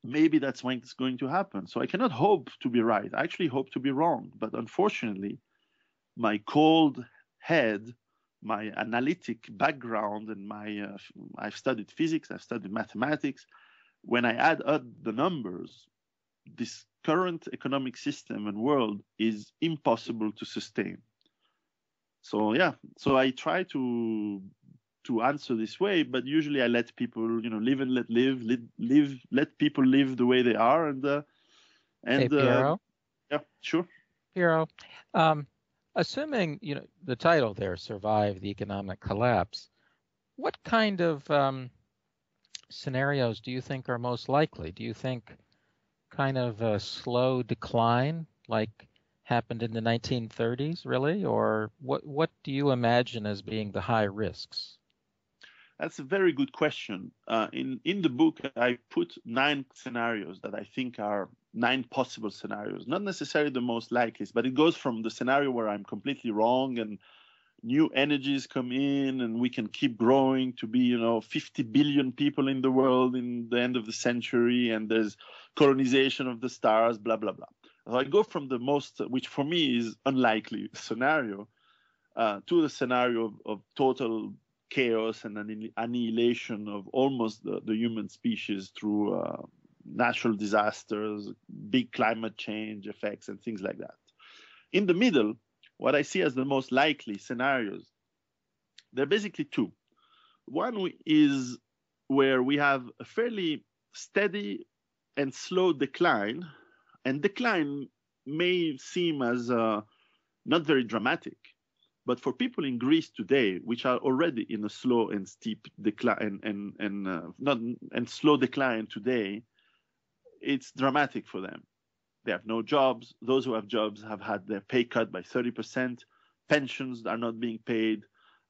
maybe that's when it's going to happen. So I cannot hope to be right. I actually hope to be wrong, but unfortunately, my cold head, my analytic background, and I've studied physics, I've studied mathematics. When I add up the numbers, this current economic system and world is impossible to sustain. So yeah, so I try to answer this way, but usually I let people, live and let live, let people live the way they are, and Hey, Piero. Yeah, sure. Piero, assuming the title there, "Survive the Economic Collapse," what kind of scenarios do you think are most likely? Do you think kind of a slow decline, like happened in the 1930s, really, or what do you imagine as being the high risks? That's a very good question. In the book, I put 9 scenarios that I think are 9 possible scenarios, not necessarily the most likely, but it goes from the scenario where I'm completely wrong and new energies come in and we can keep growing to be, 50 billion people in the world in the end of the century, and there's colonization of the stars, blah, blah, blah. So I go from the most, which for me is unlikely scenario, to the scenario of total chaos and an annihilation of almost the human species through natural disasters, big climate change effects, and things like that. In the middle, what I see as the most likely scenarios, there are basically 2. One is where we have a fairly steady and slow decline, and decline may seem as not very dramatic. But for people in Greece today, which are already in a slow and steep decline and slow decline today, it's dramatic for them. They have no jobs. Those who have jobs have had their pay cut by 30%. Pensions are not being paid.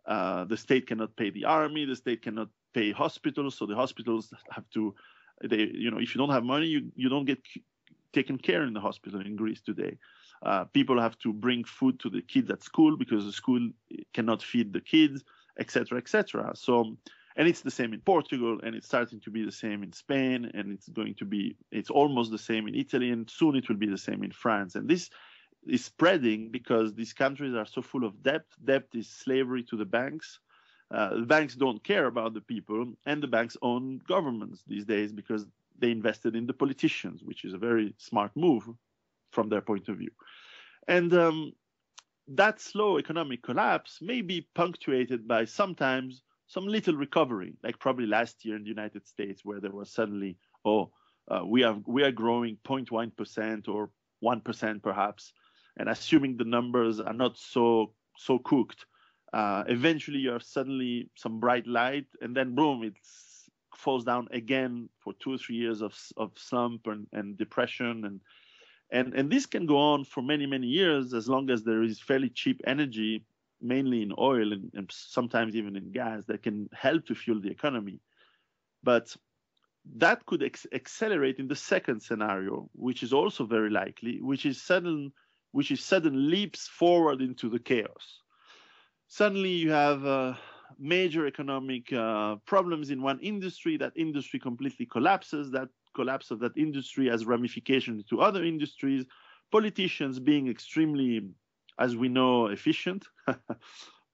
The state cannot pay the army. The state cannot pay hospitals. So the hospitals have to, if you don't have money, you don't get taken care in the hospital in Greece today. People have to bring food to the kids at school because the school cannot feed the kids, etc., etc. So, and it's the same in Portugal, and it's starting to be the same in Spain, and it's almost the same in Italy, and soon it will be the same in France. And this is spreading because these countries are so full of debt. Debt is slavery to the banks. The banks don't care about the people, and the banks own governments these days because they invested in the politicians, which is a very smart move from their point of view. And that slow economic collapse may be punctuated by sometimes some little recovery, like probably last year in the United States, where there was suddenly, we are growing 0.1% or 1% perhaps, and assuming the numbers are not so cooked, eventually you have suddenly some bright light, and then boom, it falls down again for 2 or 3 years of slump and depression, and this can go on for many, many years as long as there is fairly cheap energy mainly in oil and sometimes even in gas, that can help to fuel the economy. But that could accelerate in the second scenario, which is also very likely, which is sudden leaps forward into the chaos. Suddenly you have major economic problems in one industry. That industry completely collapses. That collapse of that industry has ramifications to other industries. Politicians being extremely, as we know, efficient,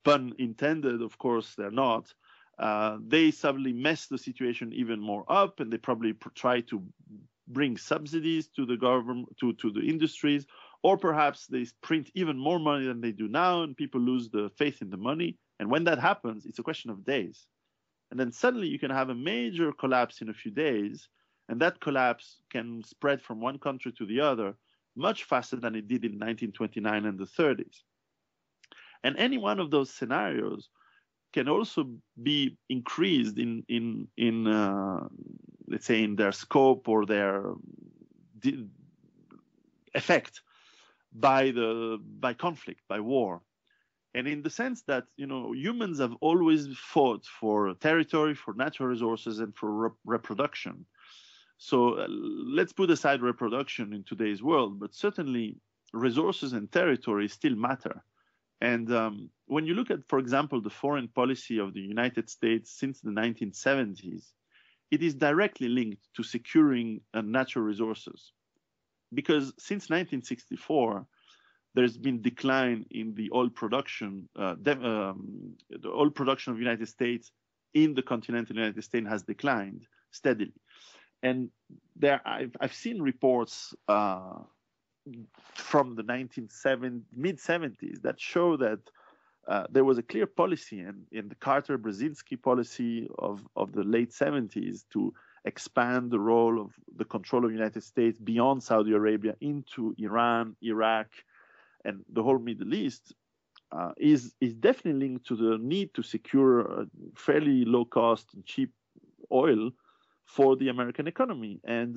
pun intended, of course, they're not. They suddenly mess the situation even more up, and they probably try to bring subsidies to the government, to the industries, or perhaps they print even more money than they do now, and people lose the faith in the money. And when that happens, it's a question of days. And then suddenly you can have a major collapse in a few days, and that collapse can spread from one country to the other much faster than it did in 1929 and the 30s. And any one of those scenarios can also be increased in let's say, in their scope or their effect by conflict, by war. And in the sense that, humans have always fought for territory, for natural resources, and for reproduction. So let's put aside reproduction in today's world, but certainly resources and territory still matter. And when you look at, for example, the foreign policy of the United States since the 1970s, it is directly linked to securing natural resources. Because since 1964, there's been decline in the oil production. The oil production of the United States in the continental United States has declined steadily. And I've seen reports from the mid-70s that show that there was a clear policy in the Carter-Brzezinski policy of the late 70s to expand the role of the control of the United States beyond Saudi Arabia into Iran, Iraq, and the whole Middle East is definitely linked to the need to secure a fairly low-cost and cheap oil for the American economy. And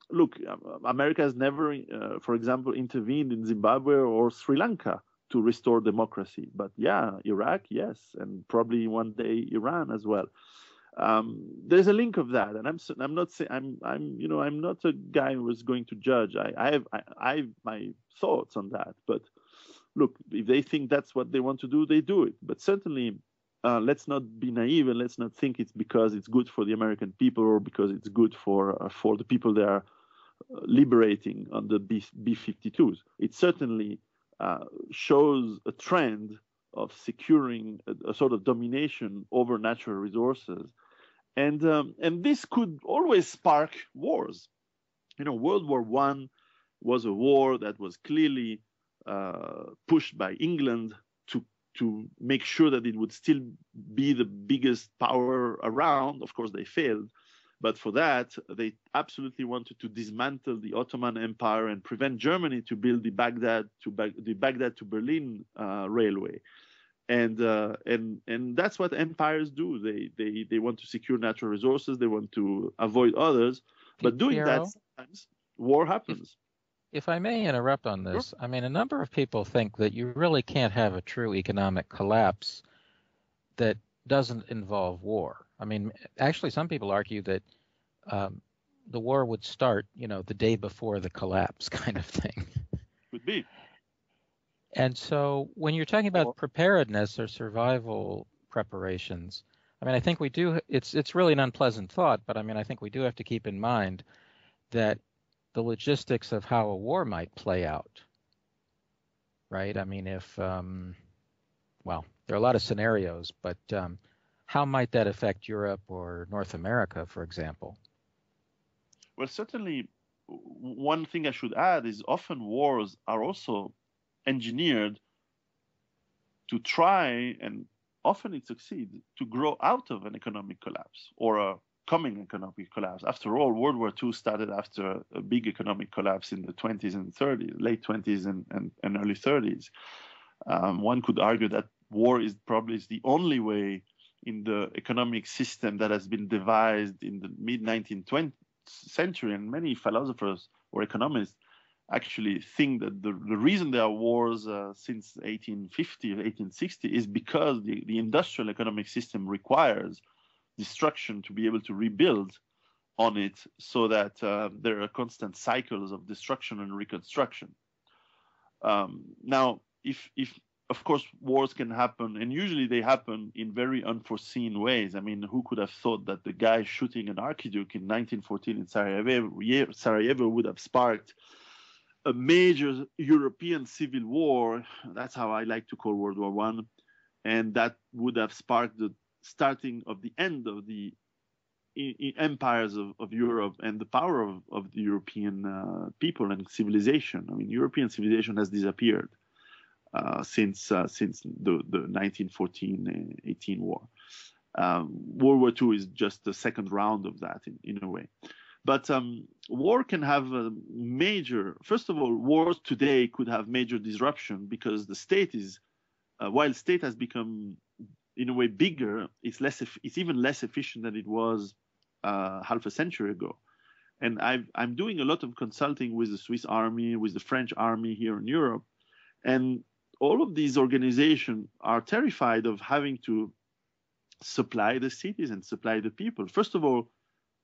look, America has never, for example, intervened in Zimbabwe or Sri Lanka to restore democracy. But yeah, Iraq, yes, and probably one day Iran as well. There's a link of that, and I'm not saying I'm not a guy who is going to judge. I have my thoughts on that. But look, if they think that's what they want to do, they do it. But certainly, let's not be naive, and let's not think it's because it's good for the American people or because it's good for the people they are liberating on the B-52s. It certainly shows a trend of securing a sort of domination over natural resources, and this could always spark wars. World War I was a war that was clearly pushed by England to make sure that it would still be the biggest power around. Of course, they failed. But for that, they absolutely wanted to dismantle the Ottoman Empire and prevent Germany to build the Baghdad to Berlin railway. And that's what empires do. They want to secure natural resources. They want to avoid others. But doing Piero, that, sometimes war happens. If I may interrupt on this, Sure. I mean, a number of people think that you really can't have a true economic collapse that doesn't involve war. I mean, actually, some people argue that the war would start, the day before the collapse, kind of thing. Could be. And so, when you're talking about preparedness or survival preparations, I mean, I think we do. It's really an unpleasant thought, but I mean, I think we do have to keep in mind that the logistics of how a war might play out, right? I mean, if there are a lot of scenarios, but how might that affect Europe or North America, for example? Well, certainly, one thing I should add is often wars are also engineered to try, and often it succeeds, to grow out of an economic collapse or a coming economic collapse. After all, World War II started after a big economic collapse in the 20s and 30s, late 20s and early 30s. One could argue that war is probably the only way in the economic system that has been devised in the mid-19th century, and many philosophers or economists actually think that the reason there are wars since 1850 or 1860 is because the industrial economic system requires destruction to be able to rebuild on it, so that there are constant cycles of destruction and reconstruction. Now, if of course wars can happen, and usually they happen in very unforeseen ways. I mean, who could have thought that the guy shooting an archduke in 1914 in Sarajevo would have sparked a major European civil war? That's how I like to call World War I, and that would have sparked the starting of the end of the empires of Europe and the power of the European people and civilization. I mean, European civilization has disappeared since the 1914-18 war. World War II is just the second round of that in a way. But war can have a major, first of all, wars today could have major disruption because the state is, while state has become in a way bigger, it's even less efficient than it was half a century ago. And I'm doing a lot of consulting with the Swiss army, with the French army here in Europe. And all of these organizations are terrified of having to supply the cities and supply the people. First of all,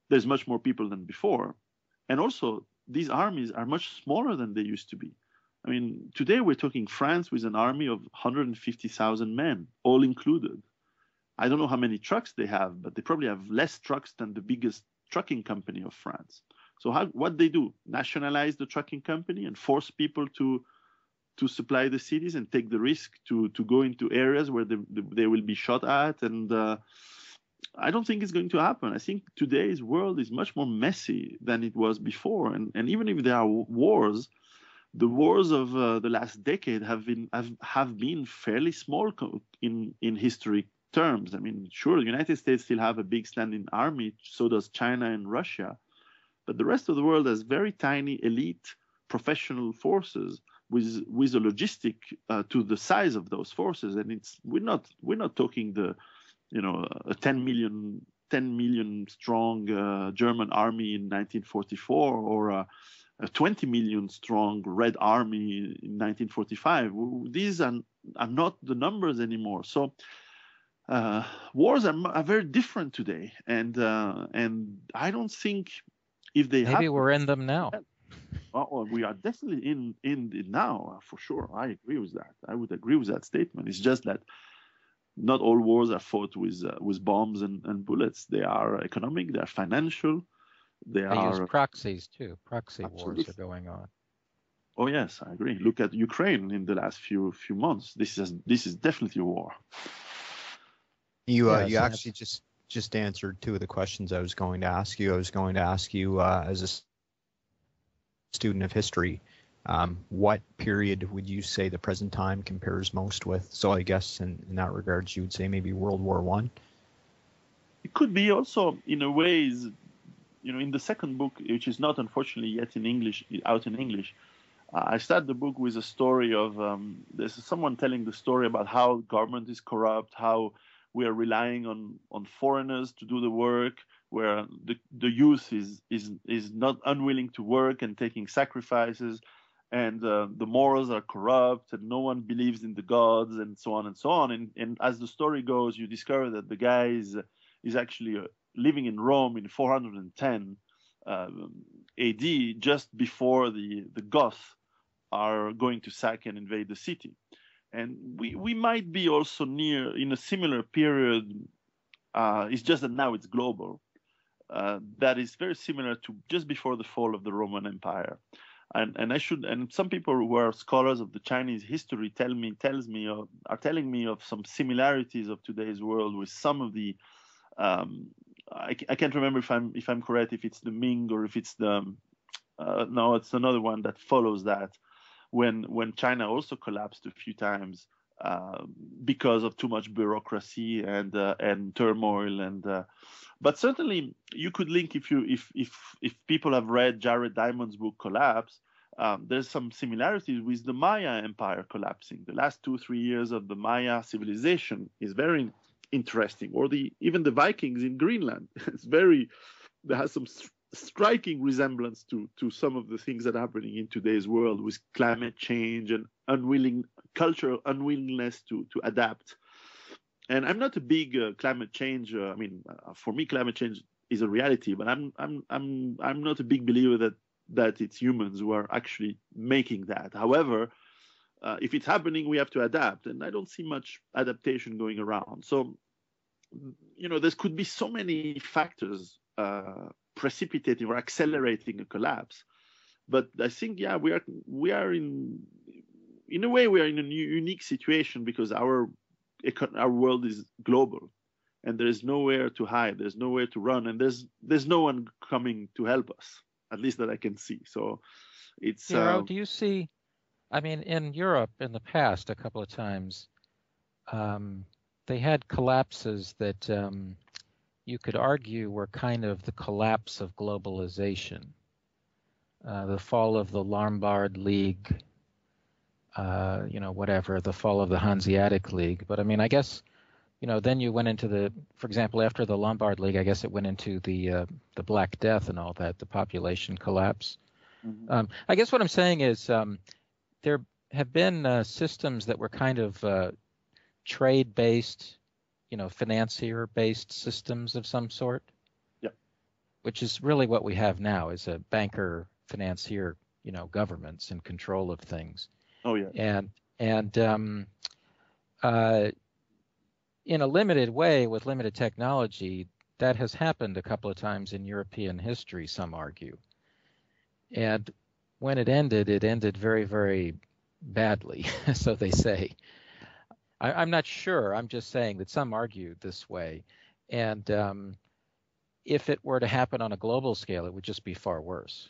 there's much more people than before. And also, these armies are much smaller than they used to be. I mean, today we're talking France with an army of 150,000 men, all included. I don't know how many trucks they have, but they probably have less trucks than the biggest trucking company of France. So what they do? Nationalize the trucking company and force people to supply the cities and take the risk to go into areas where they will be shot at. And I don't think it's going to happen. I think today's world is much more messy than it was before. And even if there are wars, the wars of the last decade have been fairly small in history terms. I mean, sure, the United States still have a big standing army, so does China and Russia, but the rest of the world has very tiny elite professional forces with a logistic to the size of those forces. And we're not talking a 10 million strong German army in 1944 or a 20 million strong Red Army in 1945. These are not the numbers anymore. So wars are very different today, and I don't think if they maybe we're in them now. Well, we are definitely in it now, for sure. I agree with that. I would agree with that statement. It's just that not all wars are fought with bombs and bullets. They are economic. They are financial. They use proxies too. Proxy wars are going on. Oh yes, I agree. Look at Ukraine in the last few months. This is definitely a war. You actually just answered two of the questions I was going to ask you. I was going to ask you as a student of history, what period would you say the present time compares most with? So I guess in that regards, you would say maybe World War I. It could be also in a ways, in the second book, which is not unfortunately yet out in English. I start the book with a story of there's someone telling the story about how government is corrupt, how we are relying on foreigners to do the work, where the youth is not unwilling to work and taking sacrifices, and the morals are corrupt, and no one believes in the gods, and so on and so on. And as the story goes, you discover that the guy is actually living in Rome in 410 AD, just before the Goths are going to sack and invade the city. And we might be also in a similar period. It's just that now it's global. That is very similar to just before the fall of the Roman Empire. And some people who are scholars of the Chinese history are telling me of some similarities of today's world with some of the I can't remember if I'm correct, if it's the Ming or if it's no, it's another one that follows that, when China also collapsed a few times because of too much bureaucracy and turmoil. But certainly you could link, if people have read Jared Diamond's book Collapse, there's some similarities with the Maya Empire collapsing. The last 2-3 years of the Maya civilization is very interesting, or even the Vikings in Greenland. There has some striking resemblance to some of the things that are happening in today's world with climate change and cultural unwillingness to adapt. And I'm not a big climate change. For me, climate change is a reality, but I'm not a big believer that it's humans who are actually making that. However, if it's happening, we have to adapt, and I don't see much adaptation going around. So, there could be so many factors precipitating or accelerating a collapse. But I think, we are in a way, we are in a unique situation because our world is global, and there is nowhere to hide, there's nowhere to run, and there's no one coming to help us, at least that I can see. So it's. Piero, do you see? I mean, in Europe in the past, a couple of times, they had collapses that you could argue were kind of the collapse of globalization. The fall of the Lombard League, the fall of the Hanseatic League. But I mean, I guess, then you went into for example, after the Lombard League, I guess it went into the Black Death and all that, the population collapse. Mm-hmm. I guess what I'm saying is there have been systems that were kind of trade-based, financier-based systems of some sort. Yeah. Which is really what we have now, is a banker, financier, governments in control of things. Oh yeah. And in a limited way, with limited technology, that has happened a couple of times in European history, some argue. And when it ended very, very badly, so they say. I'm not sure. I'm just saying that some argue this way. And if it were to happen on a global scale, it would just be far worse.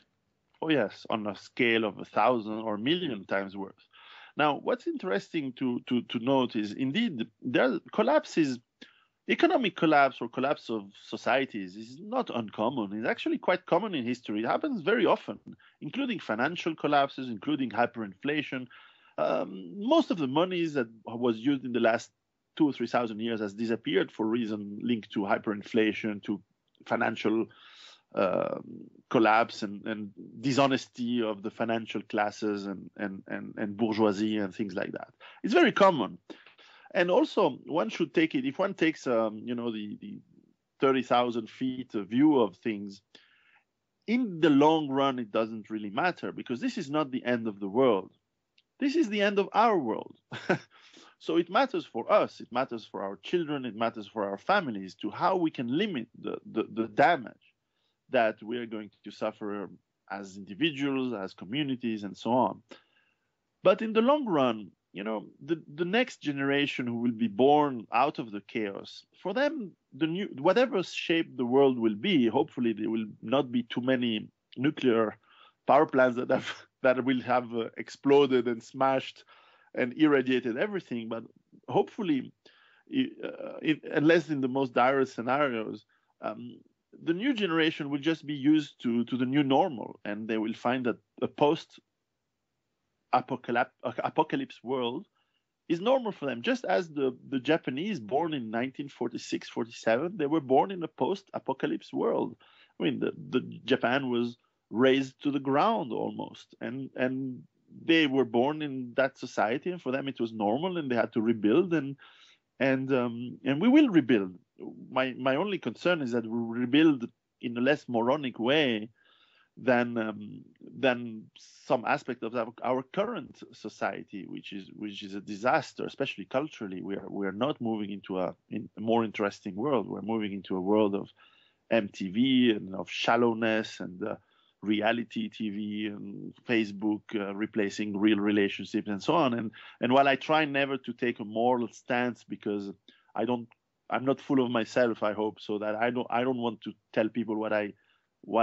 Oh, yes, on a scale of 1,000 or 1,000,000 times worse. Now, what's interesting to note is, indeed, economic collapse or collapse of societies is not uncommon. It's actually quite common in history. It happens very often, including financial collapses, including hyperinflation. Most of the monies that was used in the last 2,000 or 3,000 years has disappeared for reasons linked to hyperinflation, to financial collapse and dishonesty of the financial classes and bourgeoisie and things like that. It's very common. And also, one should take it, if one takes, the 30,000 feet view of things, in the long run, it doesn't really matter, because this is not the end of the world. This is the end of our world. So it matters for us, it matters for our children, it matters for our families, to how we can limit the damage that we are going to suffer as individuals, as communities, and so on. But in the long run, the next generation who will be born out of the chaos, for them, whatever shape the world will be, hopefully there will not be too many nuclear power plants that will have exploded and smashed and irradiated everything. But hopefully, unless in the most dire scenarios, the new generation will just be used to the new normal, and they will find that a post-apocalypse world is normal for them. Just as the Japanese, born in 1946, 47, they were born in a post-apocalypse world. I mean, the Japan was razed to the ground almost, and they were born in that society, and for them it was normal, and they had to rebuild, and we will rebuild. My only concern is that we rebuild in a less moronic way than some aspect of our current society, which is a disaster, especially culturally. We are not moving into a more interesting world. We're moving into a world of MTV and of shallowness and reality TV and Facebook replacing real relationships and so on. And while I try never to take a moral stance, because I'm not full of myself, I hope, so that I don't want to tell people what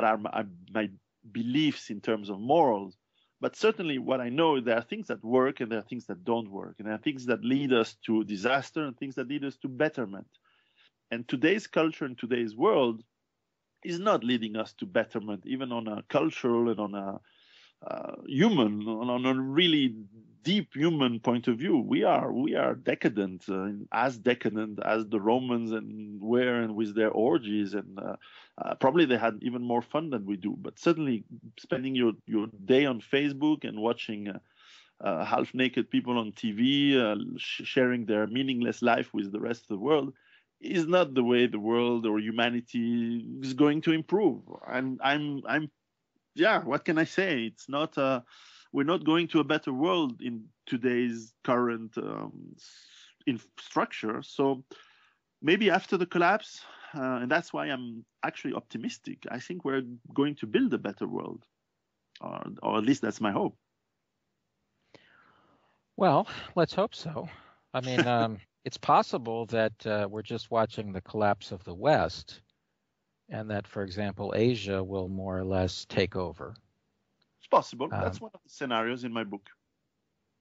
are my beliefs in terms of morals. But certainly what I know, there are things that work and there are things that don't work. And there are things that lead us to disaster and things that lead us to betterment. And today's culture and today's world is not leading us to betterment, even on a cultural and on a human, on a really deep human point of view. We are decadent, as decadent as the Romans and were, and with their orgies, and probably they had even more fun than we do. But certainly, spending your day on Facebook and watching half-naked people on TV sharing their meaningless life with the rest of the world is not the way the world or humanity is going to improve. And I'm yeah, what can I say? It's not we're not going to a better world in today's current structure. So maybe after the collapse, and that's why I'm actually optimistic. I think we're going to build a better world, or at least that's my hope. Well, let's hope so. I mean, it's possible that we're just watching the collapse of the West, and that, for example, Asia will more or less take over. It's possible. That's one of the scenarios in my book.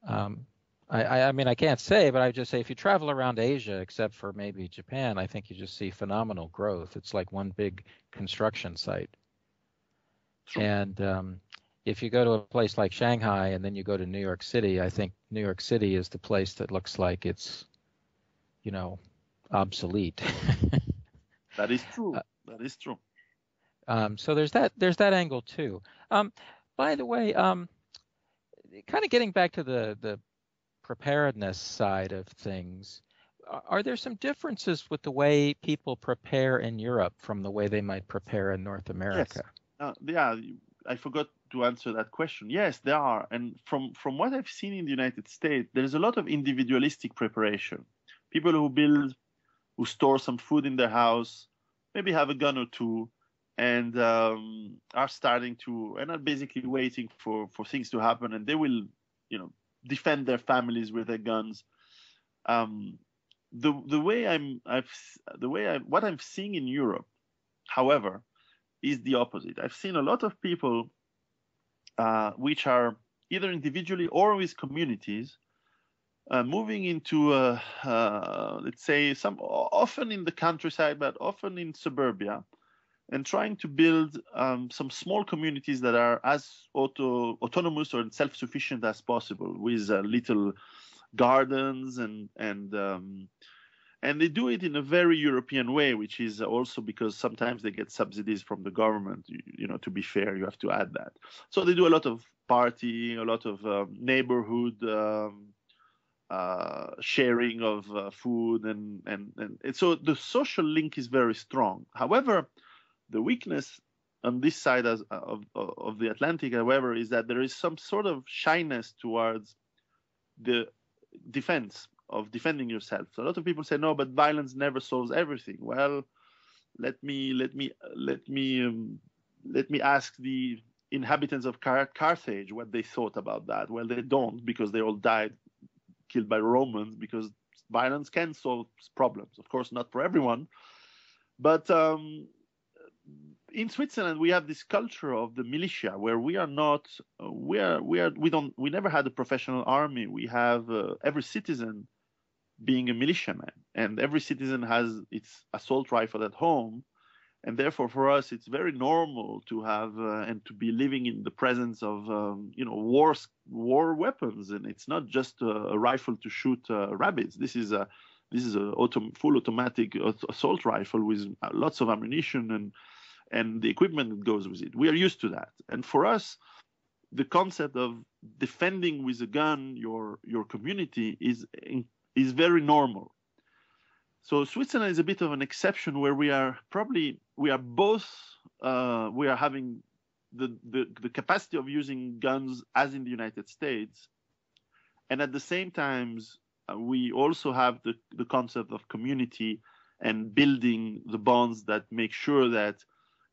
I mean, I can't say, but I just say if you travel around Asia, except for maybe Japan, I think you just see phenomenal growth. It's like one big construction site. True. And if you go to a place like Shanghai and then you go to New York City, I think New York City is the place that looks like it's, obsolete. That is true. That is true. So there's that angle too. By the way, kind of getting back to the preparedness side of things, are there some differences with the way people prepare in Europe from the way they might prepare in North America? Yes. Yeah, I forgot to answer that question. Yes, there are. And from what I've seen in the United States, there's a lot of individualistic preparation. People who store some food in their house, maybe have a gun or two, and are starting to, and are basically waiting for things to happen, and they will, defend their families with their guns. What I'm seeing in Europe, however, is the opposite. I've seen a lot of people which are either individually or with communities moving into, let's say, often in the countryside, but often in suburbia, and trying to build some small communities that are as autonomous or self-sufficient as possible, with little gardens, and they do it in a very European way, which is also because sometimes they get subsidies from the government. To be fair, you have to add that. So they do a lot of partying, a lot of neighborhood sharing of food, and so the social link is very strong. However, the weakness on this side of the Atlantic, however, is that there is some sort of shyness towards the defending yourself. So a lot of people say, no, but violence never solves everything. Well, let me ask the inhabitants of Carthage what they thought about that. Well, they don't, because they all died, killed by Romans, because violence can solve problems. Of course, not for everyone, but in Switzerland, we have this culture of the militia, where we never had a professional army. We have every citizen being a militiaman, and every citizen has its assault rifle at home, and therefore for us it's very normal to have and to be living in the presence of war weapons, and it's not just a rifle to shoot rabbits. This is a full automatic assault rifle with lots of ammunition and the equipment that goes with it. We are used to that. And for us, the concept of defending with a gun your community is very normal. So Switzerland is a bit of an exception, where we are having the capacity of using guns as in the United States, and at the same time we also have the concept of community and building the bonds that make sure that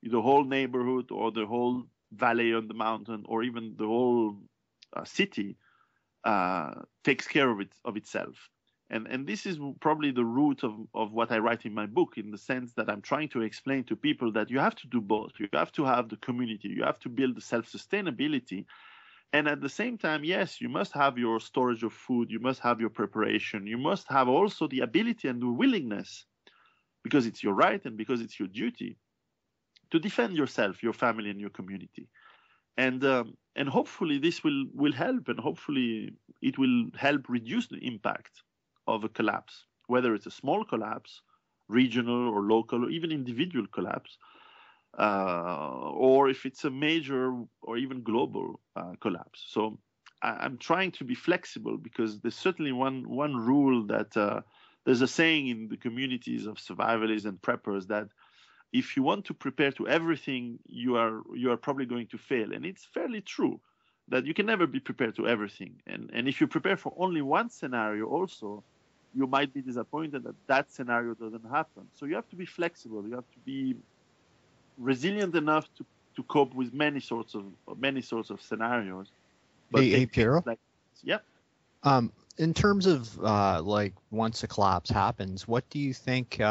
the whole neighborhood or the whole valley on the mountain or even the whole city takes care of itself. And this is probably the root of what I write in my book, in the sense that I'm trying to explain to people that you have to do both. You have to have the community, you have to build the self-sustainability, and at the same time, yes, you must have your storage of food, you must have your preparation, you must have also the ability and the willingness, because it's your right and because it's your duty, to defend yourself, your family, and your community. and hopefully this will help, and hopefully it will help reduce the impact of a collapse, whether it's a small collapse, regional or local, or even individual collapse, or if it's a major or even global collapse. So I'm trying to be flexible, because there's certainly one rule that there's a saying in the communities of survivalists and preppers that if you want to prepare to everything, you are probably going to fail. And it's fairly true that you can never be prepared to everything. And if you prepare for only one scenario also, you might be disappointed that that scenario doesn't happen. So you have to be flexible. You have to be resilient enough to cope with many sorts of scenarios. But hey Piero? Yeah. In terms of like once a collapse happens, what do you think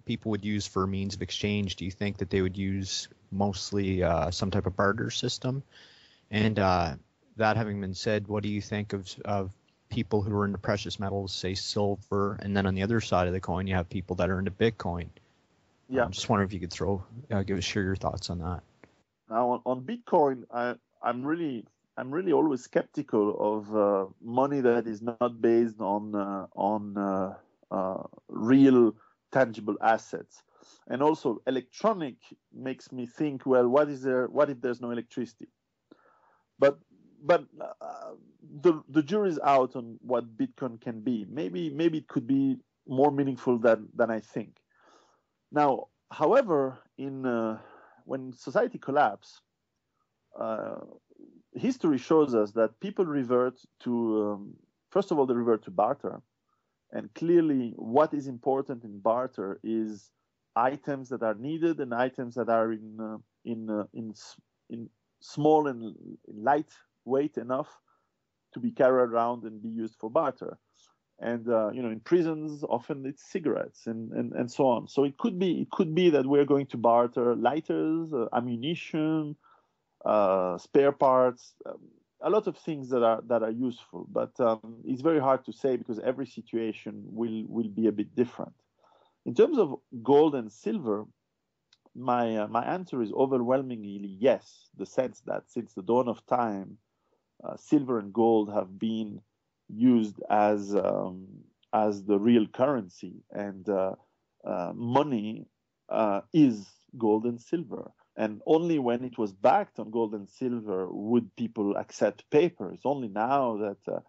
people would use for means of exchange? Do you think that they would use mostly some type of barter system? And that having been said, what do you think of people who are into precious metals, say silver, and then on the other side of the coin, you have people that are into Bitcoin? Yeah. Just wondering if you could share your thoughts on that. Now on Bitcoin, I'm really always skeptical of money that is not based on real tangible assets. And also electronic makes me think, well, what if there's no electricity? But the jury's out on what Bitcoin can be. Maybe it could be more meaningful than I think. Now, however, when society collapses, history shows us that people revert to, first of all, they revert to barter. And clearly what is important in barter is items that are needed and items that are in small and lightweight enough to be carried around and be used for barter. And in prisons, often it's cigarettes and so on. So it could be that we're going to barter lighters, ammunition, spare parts, a lot of things that are useful. But it's very hard to say, because every situation will be a bit different. In terms of gold and silver, my answer is overwhelmingly yes. The sense that since the dawn of time, silver and gold have been used as the real currency, and money is gold and silver. And only when it was backed on gold and silver would people accept paper. It's only now that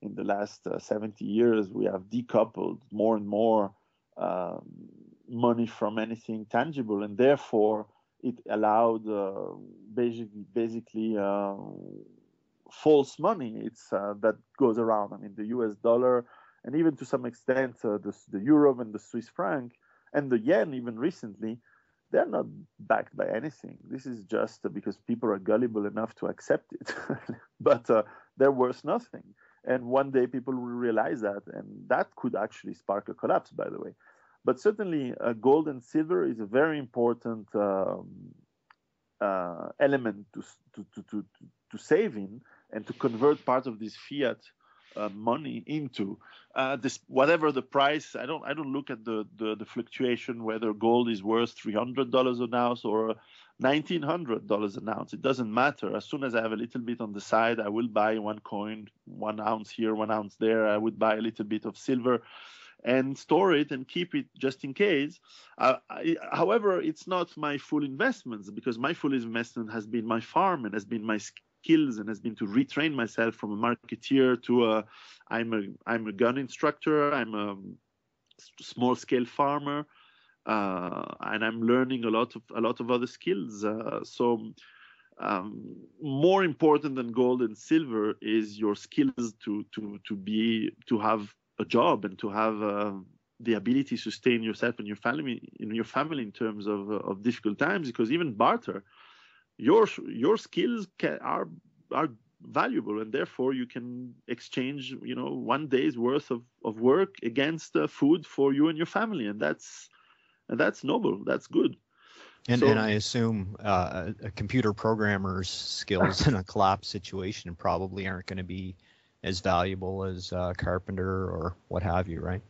in the last 70 years we have decoupled more and more money from anything tangible, and therefore it allowed basically false money. It's that goes around. I mean, the US dollar, and even to some extent the euro and the Swiss franc and the yen, even recently, they're not backed by anything. This is just because people are gullible enough to accept it. But they're worth nothing. And one day people will realize that, and that could actually spark a collapse, by the way. But certainly gold and silver is a very important element to save in, and to convert part of this fiat money into this, whatever the price. I don't look at the fluctuation, whether gold is worth $300 an ounce or $1,900 an ounce. It doesn't matter. As soon as I have a little bit on the side, I will buy one coin, 1 ounce here, 1 ounce there. I would buy a little bit of silver and store it and keep it just in case. However, it's not my full investments, because my full investment has been my farm and has been my skills, and has been to retrain myself from a marketeer to I'm a gun instructor, I'm a small scale farmer, and I'm learning a lot of other skills. So more important than gold and silver is your skills to have a job and to have the ability to sustain yourself and your family in terms of difficult times. Because even barter, your skills are valuable, and therefore you can exchange 1 day's worth of work against food for you and your family, and that's noble, that's good. And I assume a computer programmer's skills in a collapse situation probably aren't going to be as valuable as a carpenter or what have you, right?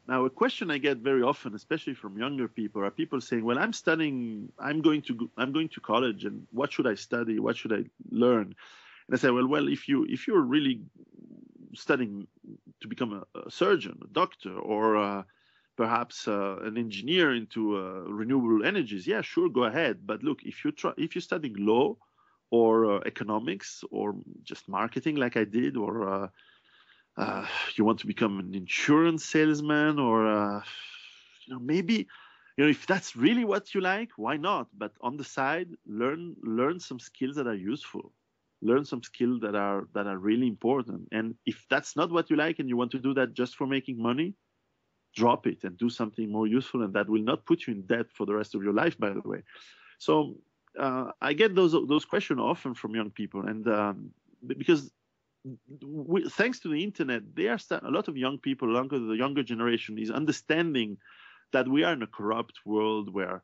Now, a question I get very often, especially from younger people, are people saying, "Well, I'm going to college, and what should I study? What should I learn?" And I say, "Well, if you're really studying to become a surgeon, a doctor, or perhaps an engineer into renewable energies, yeah, sure, go ahead. But look, if you're studying law or economics or just marketing, like I did, or you want to become an insurance salesman, or maybe, if that's really what you like, why not? But on the side, learn some skills that are useful, learn some skills that are really important. And if that's not what you like and you want to do that just for making money, drop it and do something more useful, and that will not put you in debt for the rest of your life, by the way." So I get those questions often from young people, and because thanks to the internet, a lot of young people, the younger generation, is understanding that we are in a corrupt world where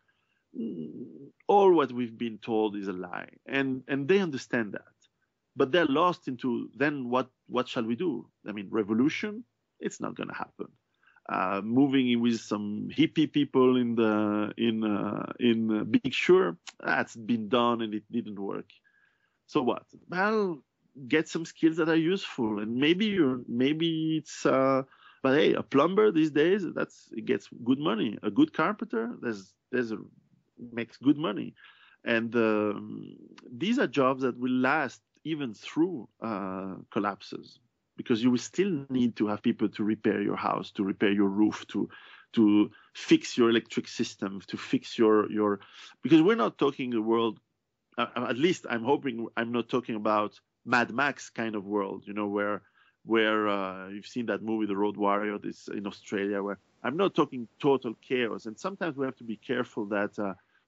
all what we've been told is a lie, and they understand that, but they're lost into, then what shall we do? I mean, revolution? It's not going to happen. Moving in with some hippie people in Big Sur, that's been done and it didn't work. So what? Well, get some skills that are useful, and maybe it's but hey, a plumber these days, it gets good money. A good carpenter, makes good money, and these are jobs that will last even through collapses, because you will still need to have people to repair your house, to repair your roof, to fix your electric system, to fix your because we're not talking a world. At least I'm hoping I'm not talking about Mad Max kind of world, where you've seen that movie, The Road Warrior, this in Australia, where I'm not talking total chaos. And sometimes we have to be careful that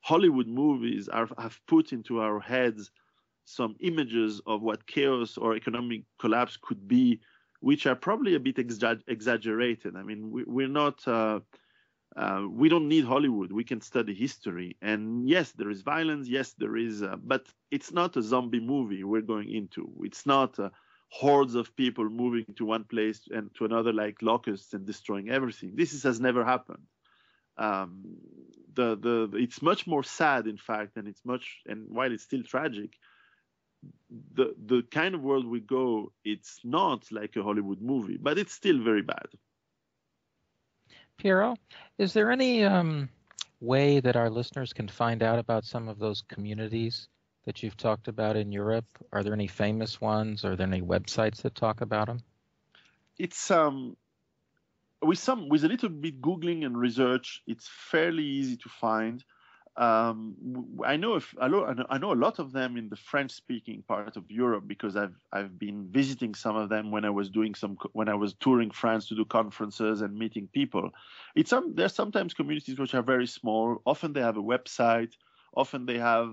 Hollywood movies have put into our heads some images of what chaos or economic collapse could be, which are probably a bit exaggerated. I mean, we're not. We don't need Hollywood. We can study history. And yes, there is violence. Yes, there is. But it's not a zombie movie we're going into. It's not hordes of people moving to one place and to another like locusts and destroying everything. This has never happened. It's much more sad, in fact, and while it's still tragic, the kind of world we go, it's not like a Hollywood movie, but it's still very bad. Piero, is there any way that our listeners can find out about some of those communities that you've talked about in Europe? Are there any famous ones? Are there any websites that talk about them? It's with a little bit Googling and research, it's fairly easy to find. I know a lot of them in the French-speaking part of Europe, because I've been visiting some of them when I was touring France to do conferences and meeting people. There's sometimes communities which are very small. Often they have a website. Often they have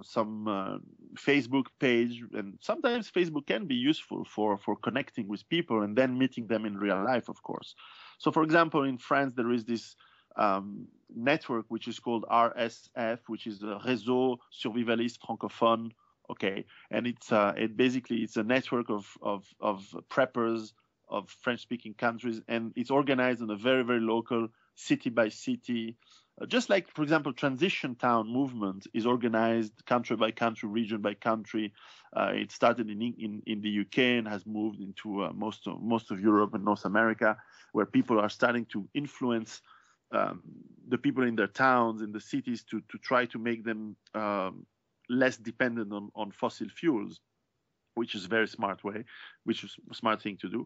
some Facebook page, and sometimes Facebook can be useful for connecting with people and then meeting them in real life, of course. So, for example, in France there is this network which is called RSF, which is the Réseau Survivaliste Francophone. Okay, and it's a network of preppers of French-speaking countries, and it's organized on a very, very local, city by city. Just like, for example, Transition Town movement is organized country by country, region by country. It started in the UK and has moved into most of Europe and North America, where people are starting to influence the people in their towns, in the cities, to try to make them less dependent on fossil fuels, which is a very smart way, which is a smart thing to do.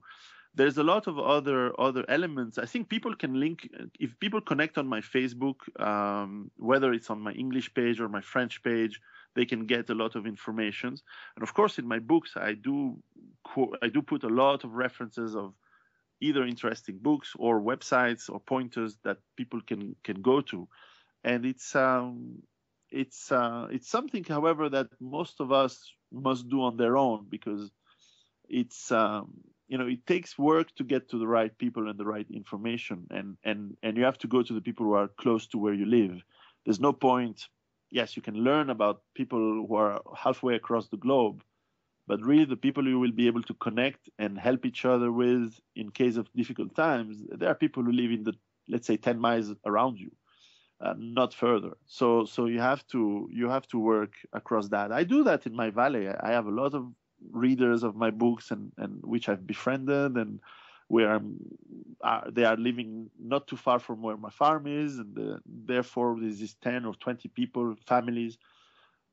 There's a lot of other elements. I think people can link, if people connect on my Facebook, whether it's on my English page or my French page, they can get a lot of information. And of course, in my books, I do put a lot of references of either interesting books or websites or pointers that people can go to. And it's something, however, that most of us must do on their own, because it's it takes work to get to the right people and the right information, and you have to go to the people who are close to where you live. There's no point. Yes, you can learn about people who are halfway across the globe, but really the people you will be able to connect and help each other with in case of difficult times, there are people who live in the, let's say, 10 miles around you, not further. So you have to work across that. I do that in my valley. I have a lot of readers of my books and which I've befriended, and where they are living not too far from where my farm is, and therefore there's this 10 or 20 people, families.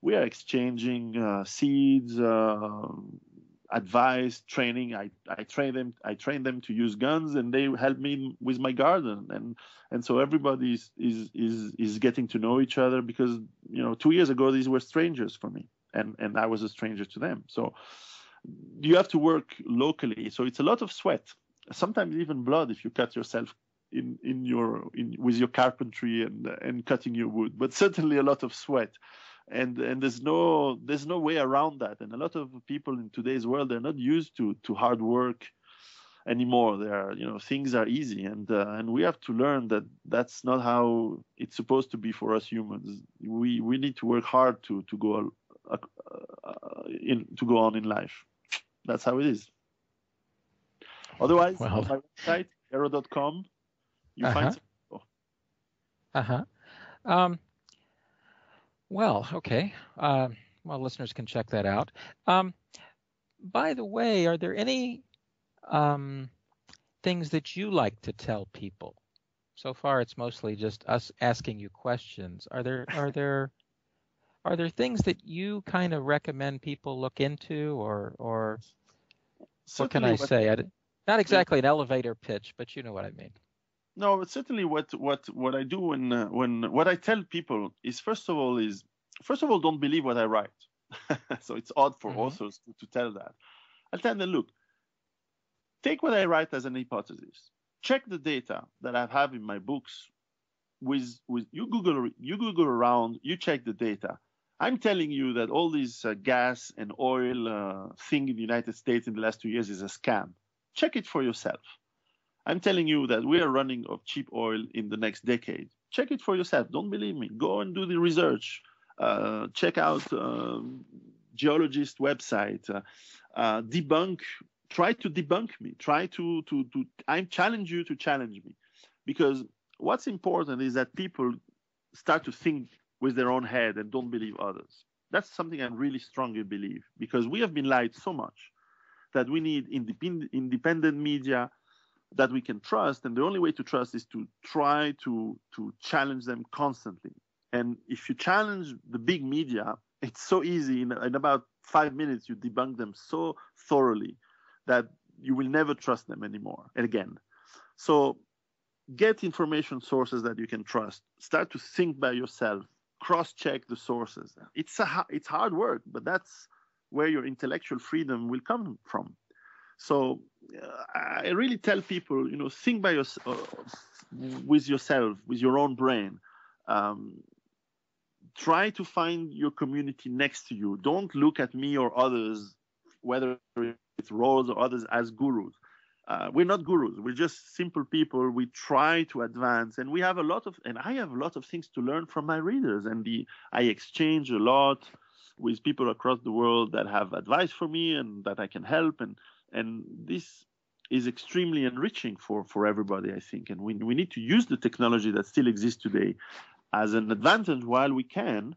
We are exchanging seeds, advice, training. I train them to use guns, and they help me with my garden, and so everybody is getting to know each other, because 2 years ago these were strangers for me, and I was a stranger to them. So you have to work locally. So it's a lot of sweat, sometimes even blood if you cut yourself with your carpentry and cutting your wood, but certainly a lot of sweat. And there's no way around that. And a lot of people in today's world, they're not used to hard work anymore. Things are easy, and we have to learn that that's not how it's supposed to be for us humans. We need to work hard to go on in life. That's how it is. Otherwise, on my website, Piero.com, you find some. Well, okay. Well, listeners can check that out. By the way, are there any things that you like to tell people? So far, it's mostly just us asking you questions. Are there things that you kind of recommend people look into, or what can I say? Not exactly an elevator pitch, but you know what I mean. No, but certainly what I do when what I tell people is first of all don't believe what I write. So it's odd for authors to tell that. I'll tell them, look, take what I write as an hypothesis. Check the data that I have in my books. With you Google around, you check the data. I'm telling you that all this gas and oil thing in the United States in the last 2 years is a scam. Check it for yourself. I'm telling you that we are running of cheap oil in the next decade. Check it for yourself. Don't believe me. Go and do the research. Check out geologist website. Try to debunk me. I challenge you to challenge me. Because what's important is that people start to think with their own head and don't believe others. That's something I really strongly believe, because we have been lied so much that we need independent media that we can trust, and the only way to trust is to try to challenge them constantly. And if you challenge the big media, it's so easy. In about 5 minutes, you debunk them so thoroughly that you will never trust them anymore. And again, so get information sources that you can trust. Start to think by yourself. Cross-check the sources. It's hard work, but that's where your intellectual freedom will come from. So I really tell people, think by with yourself, with your own brain. Try to find your community next to you. Don't look at me or others, whether it's Rose or others, as gurus. We're not gurus. We're just simple people. We try to advance, and I have a lot of things to learn from my readers, and I exchange a lot with people across the world that have advice for me and that I can help, and this is extremely enriching for everybody, I think. And we need to use the technology that still exists today as an advantage while we can,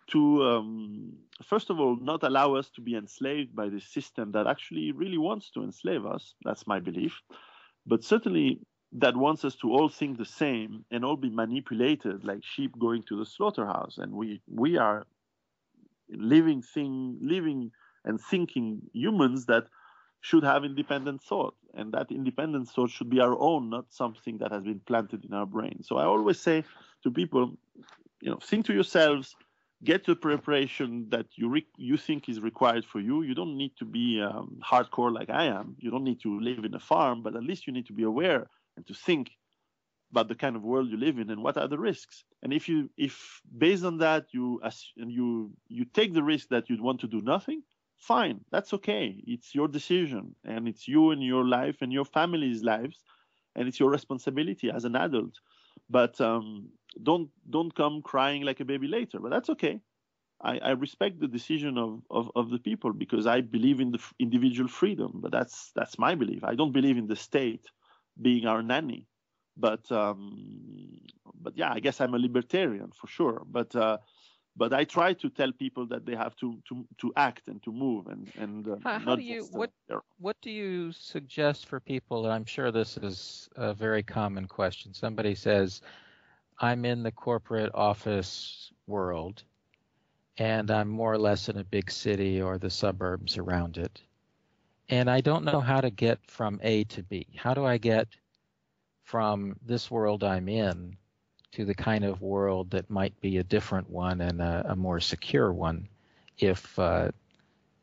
to first of all not allow us to be enslaved by the system that actually really wants to enslave us. That's my belief. But certainly that wants us to all think the same and all be manipulated like sheep going to the slaughterhouse. And we are living and thinking humans that should have independent thought, and that independent thought should be our own, not something that has been planted in our brain. So I always say to people, think to yourselves, get the preparation that you think is required for you. You don't need to be hardcore like I am. You don't need to live in a farm, but at least you need to be aware and to think about the kind of world you live in and what are the risks. And if based on that you take the risk that you'd want to do nothing, fine, that's okay. It's your decision, and it's you and your life and your family's lives, and it's your responsibility as an adult. But don't come crying like a baby later. But that's okay. I respect the decision of the people, because I believe in the individual freedom. But that's my belief. I don't believe in the state being our nanny. But yeah, I guess I'm a libertarian for sure. But I try to tell people that they have to act and to move and How not do you just what do you suggest for people? And I'm sure this is a very common question. Somebody says, I'm in the corporate office world, and I'm more or less in a big city or the suburbs around it, and I don't know how to get from A to B. How do I get from this world I'm in to the kind of world that might be a different one and a more secure one if the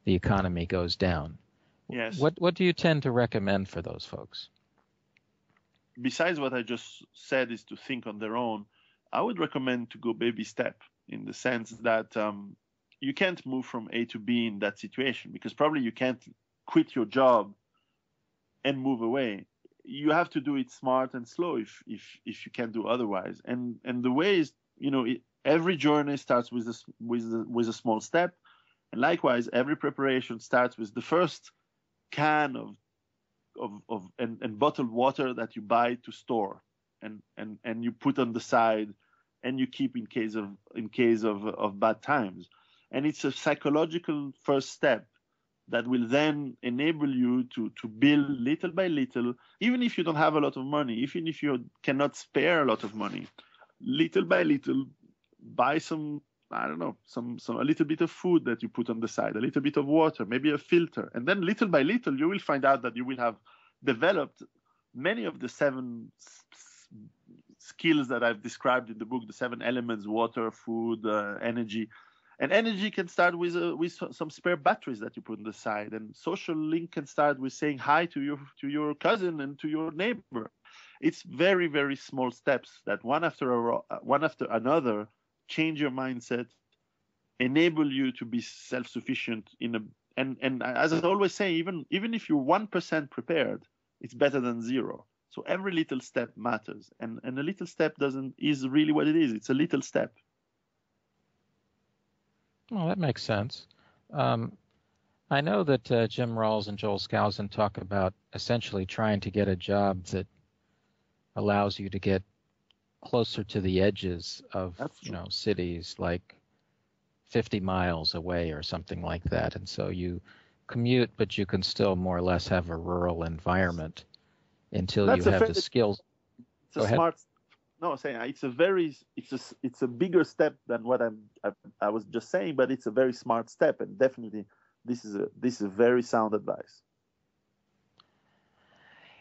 economy goes down? Yes. What do you tend to recommend for those folks? Besides what I just said, is to think on their own. I would recommend to go baby step, in the sense that you can't move from A to B in that situation, because probably you can't quit your job and move away. You have to do it smart and slow if you can't do otherwise. And the way is, every journey starts with a small step, and likewise every preparation starts with the first can and bottled water that you buy to store, and you put on the side, and you keep in case of bad times. And it's a psychological first step that will then enable you to build little by little, even if you don't have a lot of money, even if you cannot spare a lot of money, little by little, buy some, I don't know, a little bit of food that you put on the side, a little bit of water, maybe a filter. And then little by little, you will find out that you will have developed many of the 7 skills that I've described in the book, the 7 elements: water, food, energy. And energy can start with some spare batteries that you put on the side. And social link can start with saying hi to your cousin and to your neighbor. It's very, very small steps that one after another change your mindset, enable you to be self-sufficient and as I always say, even if you're 1% prepared, it's better than 0. So every little step matters, and a little step is really what it is. It's a little step. Well, that makes sense. I know that Jim Rawls and Joel Skousen talk about essentially trying to get a job that allows you to get closer to the edges of cities, like 50 miles away or something like that. And so you commute, but you can still more or less have a rural environment until you have the skills. It's a smart. No, saying it's a bigger step than what I was just saying, but it's a very smart step, and definitely this is a very sound advice.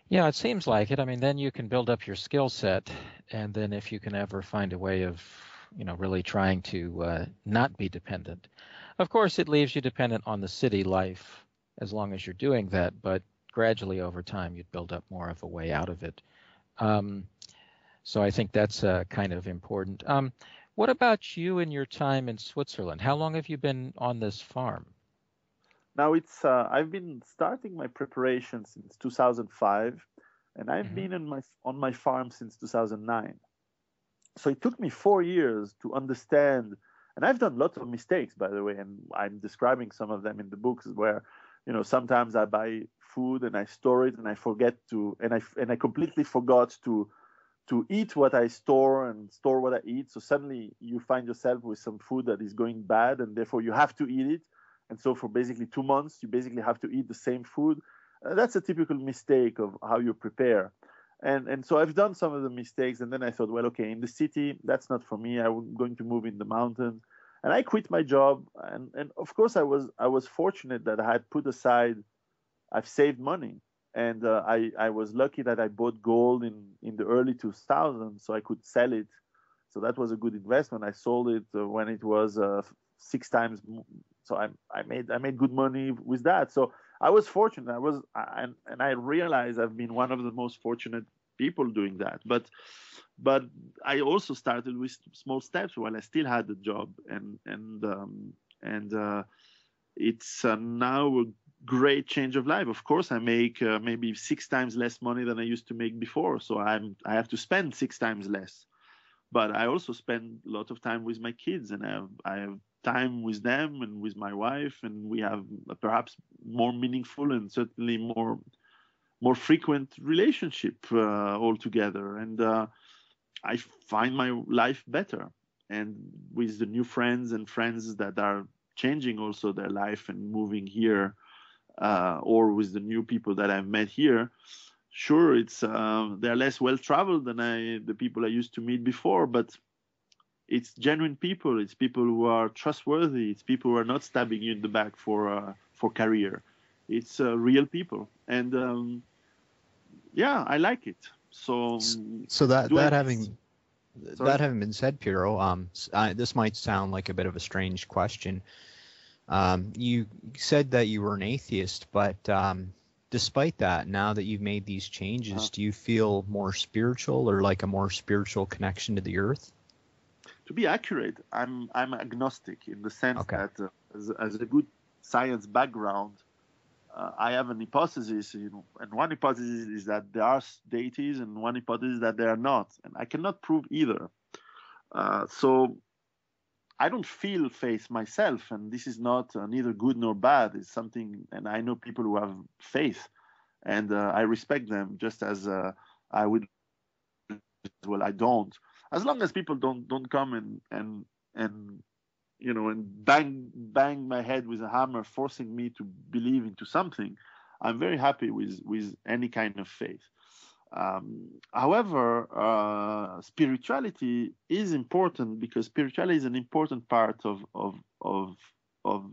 Yeah, it seems like it. I mean, then you can build up your skill set, and then if you can ever find a way of, really trying to not be dependent. Of course, it leaves you dependent on the city life as long as you're doing that, but gradually over time, you'd build up more of a way out of it. So I think that's kind of important. What about you and your time in Switzerland? How long have you been on this farm? Now I've been starting my preparation since 2005, and I've been on my farm since 2009. So it took me 4 years to understand, and I've done lots of mistakes, by the way, and I'm describing some of them in the books, where sometimes I buy food and I store it and I forget to, and I completely forgot to eat what I store and store what I eat. So suddenly you find yourself with some food that is going bad, and therefore you have to eat it. And so for basically 2 months, you basically have to eat the same food. That's a typical mistake of how you prepare. And so I've done some of the mistakes, and then I thought, well, okay, in the city, that's not for me. I'm going to move in the mountains. And I quit my job. And of course, I was fortunate that I had put aside, I've saved money. And I was lucky that I bought gold in the early 2000s, so I could sell it. So that was a good investment. I sold it when it was 6 times. So I made good money with that. So I was fortunate. And I realized I've been one of the most fortunate people doing that. But I also started with small steps while I still had the job, and it's now a great change of life. Of course, I make maybe 6 times less money than I used to make before, so I have to spend 6 times less. But I also spend a lot of time with my kids, and I have time with them and with my wife, and we have perhaps more meaningful and certainly more frequent relationship all together. And I find my life better, and with the new friends that are changing also their life and moving here, or with the new people that I've met here. Sure, it's they're less well traveled than the people I used to meet before, but it's genuine people. It's people who are trustworthy. It's people who are not stabbing you in the back for career. It's real people, and yeah, I like it. So that having been said, Piero, this might sound like a bit of a strange question. You said that you were an atheist, but despite that, now that you've made these changes, do you feel more spiritual or like a more spiritual connection to the earth? To be accurate, I'm agnostic in the sense Okay. that as a good science background, I have an hypothesis, and one hypothesis is that there are deities, and one hypothesis that there are not, and I cannot prove either. So I don't feel faith myself, and this is not neither good nor bad. It's something, and I know people who have faith, and I respect them just as I would. Well, I don't. As long as people don't come and bang my head with a hammer, forcing me to believe into something, I'm very happy with any kind of faith. However, spirituality is important because spirituality is an important part of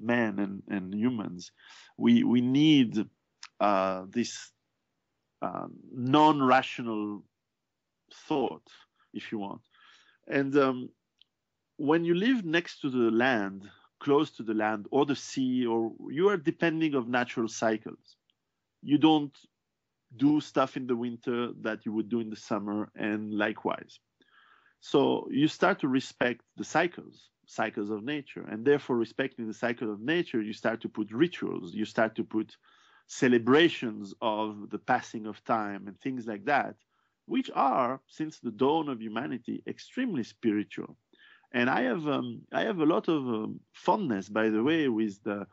men and humans. We need this non-rational thought, if you want. And when you live next to the land, close to the land or the sea, or you are depending of natural cycles, you don't do stuff in the winter that you would do in the summer, and likewise. So you start to respect the cycles of nature, and therefore respecting the cycle of nature, you start to put rituals, you start to put celebrations of the passing of time and things like that, which are, since the dawn of humanity, extremely spiritual. And I have a lot of fondness, by the way, with the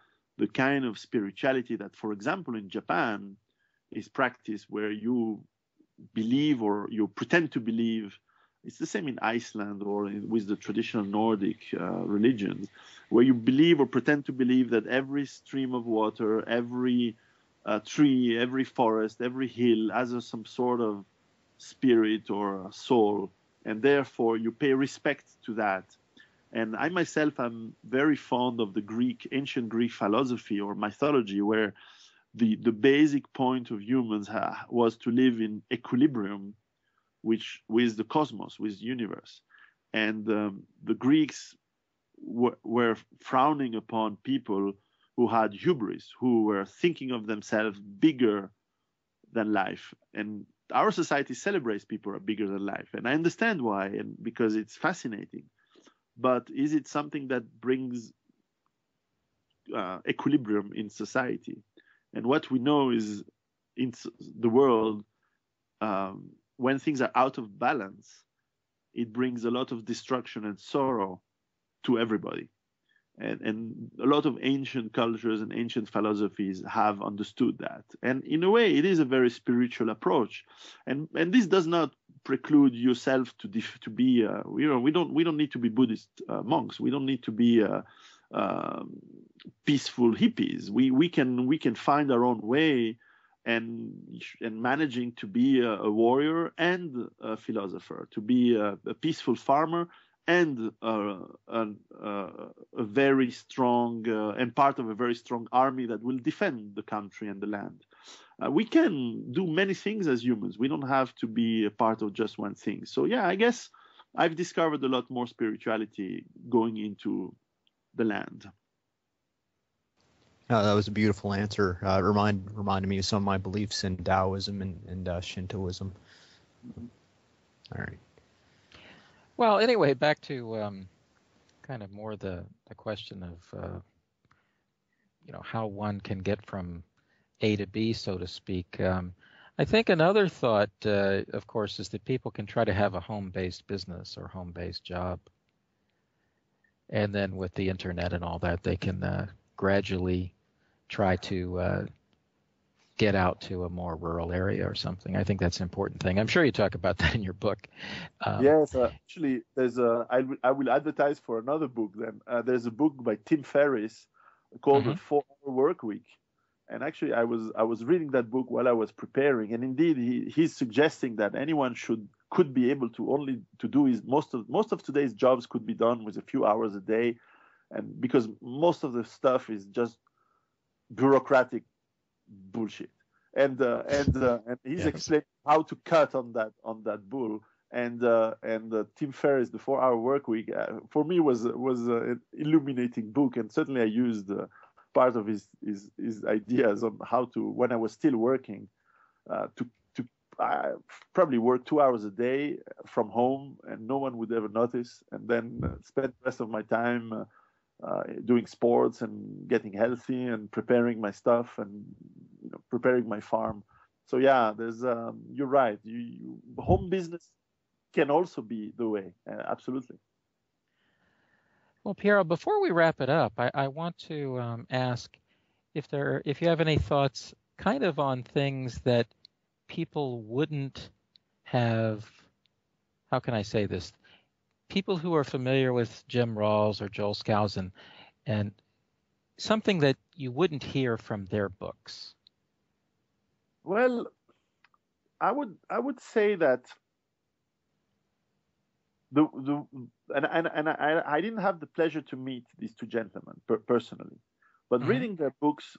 kind of spirituality that, for example, in Japan is practiced, where you believe or you pretend to believe. It's the same in Iceland or with the traditional Nordic religions, where you believe or pretend to believe that every stream of water, every tree, every forest, every hill has some sort of spirit or soul, and therefore you pay respect to that. And I myself am very fond of the ancient Greek philosophy or mythology, where the basic point of humans was to live in equilibrium with the cosmos, with the universe. And the Greeks were frowning upon people who had hubris, who were thinking of themselves bigger than life. And our society celebrates people who are bigger than life. And I understand why, and because it's fascinating. But is it something that brings equilibrium in society? And what we know is in the world, when things are out of balance, it brings a lot of destruction and sorrow to everybody. And a lot of ancient cultures and ancient philosophies have understood that. And in a way, it is a very spiritual approach. And this does not preclude yourself to be, we don't need to be Buddhist monks. We don't need to be peaceful hippies. We can find our own way and managing to be a warrior and a philosopher, to be a peaceful farmer and a very strong and part of a very strong army that will defend the country and the land. We can do many things as humans. We don't have to be a part of just one thing. So yeah, I guess I've discovered a lot more spirituality going into the land. That was a beautiful answer. Reminded me of some of my beliefs in Taoism and Shintoism. All right. Well, anyway, back to kind of more the question of how one can get from A to B, so to speak. I think another thought, of course, is that people can try to have a home-based business or home-based job. and then with the internet and all that, they can gradually try to get out to a more rural area or something. I think that's an important thing. I'm sure you talk about that in your book. Yes, actually, there's I will advertise for another book then. There's a book by Tim Ferriss called The 4-Hour Work Week. And actually, I was reading that book while I was preparing, and indeed, he's suggesting that anyone could be able to do his most of today's jobs could be done with a few hours a day, and because most of the stuff is just bureaucratic bullshit, and he's explaining how to cut on that bull. And Tim Ferriss, The 4-Hour Work Week, for me was an illuminating book, and certainly I used part of his ideas on how to, when I was still working, to probably work 2 hours a day from home, and no one would ever notice, and then spend the rest of my time doing sports and getting healthy and preparing my stuff and preparing my farm. So yeah, there's you're right. Home business can also be the way. Absolutely. Well, Piero, before we wrap it up, I want to ask if you have any thoughts kind of on things that people wouldn't have, how can I say this? People who are familiar with Jim Rawls or Joel Skousen, and something that you wouldn't hear from their books. Well, I would say that I didn't have the pleasure to meet these two gentlemen personally, but reading their books,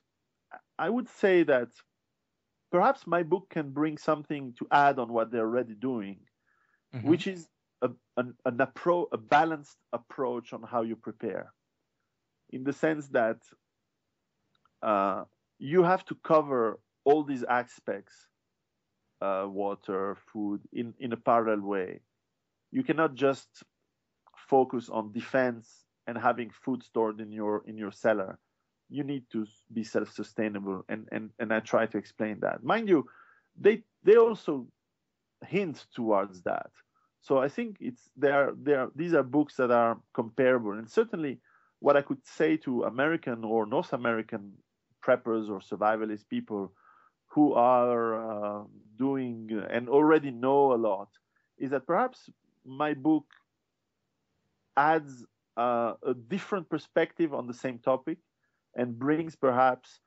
I would say that perhaps my book can bring something to add on what they're already doing, which is a balanced approach on how you prepare, in the sense that you have to cover all these aspects, water, food, in a parallel way. You cannot just focus on defense and having food stored in your cellar. You need to be self-sustainable, and I try to explain that. Mind you, they also hint towards that. So I think these are books that are comparable, and certainly what I could say to American or North American preppers or survivalist people who are doing and already know a lot is that perhaps my book adds a different perspective on the same topic and brings perhaps,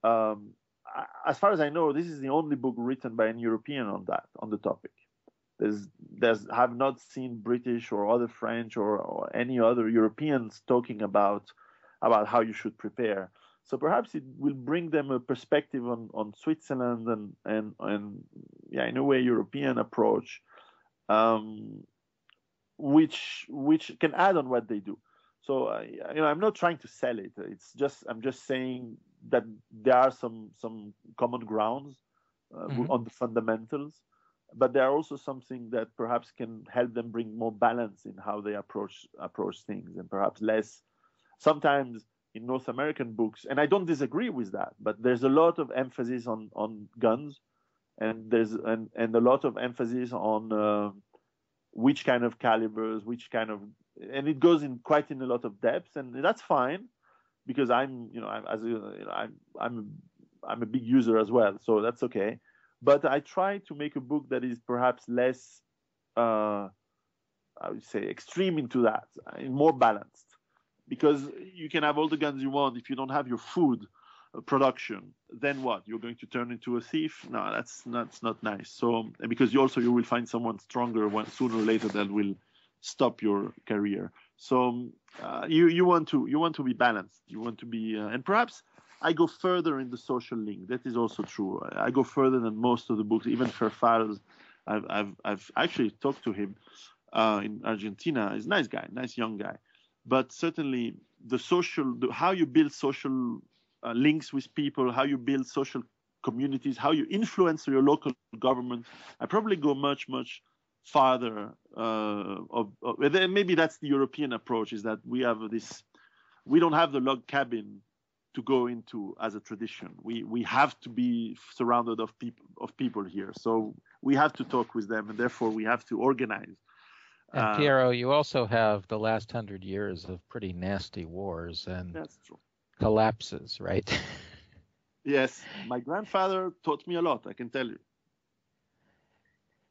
as far as I know, this is the only book written by an European on the topic. Have not seen British or other French or any other Europeans talking about how you should prepare. So perhaps it will bring them a perspective on Switzerland and in a way European approach, which can add on what they do. So I'm not trying to sell it. I'm just saying that there are some common grounds on the fundamentals, but there are also something that perhaps can help them bring more balance in how they approach things, and perhaps less. Sometimes in North American books, and I don't disagree with that, but there's a lot of emphasis on guns, and there's a lot of emphasis on which kind of calibers, and it goes in quite in a lot of depth, and that's fine, because I'm a big user as well, so that's okay. But I try to make a book that is perhaps less, I would say, extreme into that, more balanced, because you can have all the guns you want if you don't have your food production. Then what? You're going to turn into a thief? No, that's not nice. So because you will find someone stronger sooner or later that will stop your career. So you want to be balanced. You want to be, and perhaps I go further in the social link. That is also true. I go further than most of the books. Even Ferfals, I've actually talked to him in Argentina. He's a nice guy, nice young guy. But certainly how you build social links with people, how you build social communities, how you influence your local government. I probably go much, much farther. Maybe that's the European approach, is that we don't have the log cabin to go into as a tradition. We have to be surrounded of people here. So we have to talk with them, and therefore we have to organize. And Piero, you also have the last 100 years of pretty nasty wars and That's true. collapses, right? Yes, my grandfather taught me a lot, I can tell you.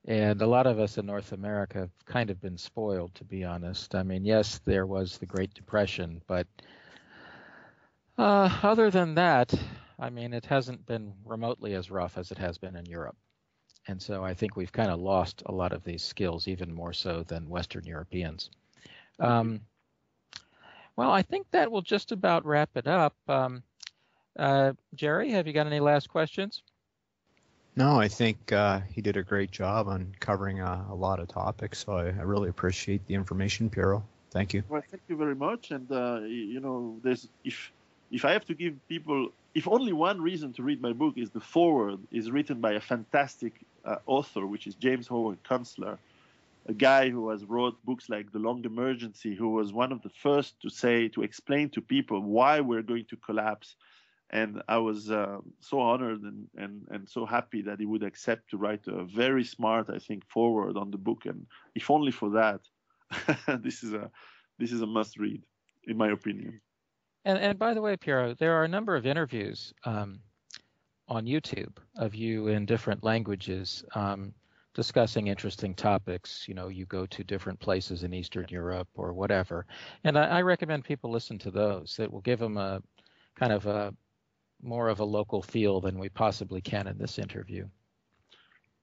And a lot of us in North America have kind of been spoiled, to be honest. I mean, yes, there was the Great Depression, but other than that, I mean, it hasn't been remotely as rough as it has been in Europe. And so I think we've kind of lost a lot of these skills, even more so than Western Europeans. Well, I think that will just about wrap it up. Jerry, have you got any last questions? No, I think he did a great job on covering a lot of topics. So I really appreciate the information, Piero. Thank you. Well, thank you very much. And there's if I have to give people, if only one reason to read my book is the foreword is written by a fantastic author, which is James Howard Kunstler, a guy who has wrote books like The Long Emergency, who was one of the first to explain to people why we're going to collapse. And I was so honored and so happy that he would accept to write a very smart, I think, foreword on the book. And if only for that, this is a must read, in my opinion. And by the way, Piero, there are a number of interviews on YouTube of you in different languages discussing interesting topics. You know, you go to different places in Eastern Europe or whatever. And I recommend people listen to those. That will give them a kind of a more of a local feel than we possibly can in this interview.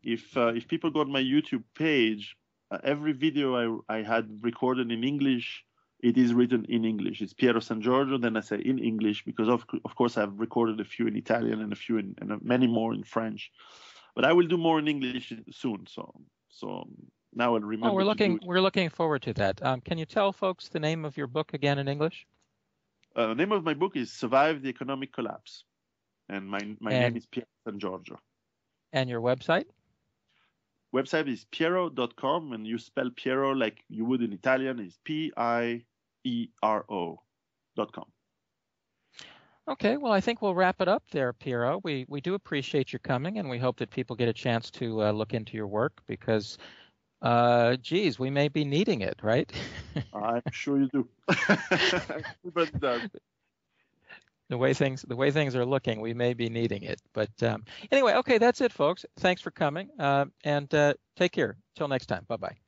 If people go to my YouTube page, every video I had recorded in English, it is written in English. It's Piero San Giorgio, then I say in English, because of course I've recorded a few in Italian and a few and many more in French. But I will do more in English soon. So now I'll remember. Oh, we're looking forward to that. Can you tell folks the name of your book again in English? The name of my book is Survive the Economic Collapse. And my name is Piero San Giorgio. And your website? Website is piero.com, and you spell Piero like you would in Italian, is Piero.com. Okay, well, I think we'll wrap it up there, Piero. We do appreciate your coming, and we hope that people get a chance to look into your work because, geez, we may be needing it, right? I'm sure you do. Everybody does. The way things are looking, we may be needing it. But anyway, okay, that's it, folks. Thanks for coming, and take care. Till next time. Bye-bye.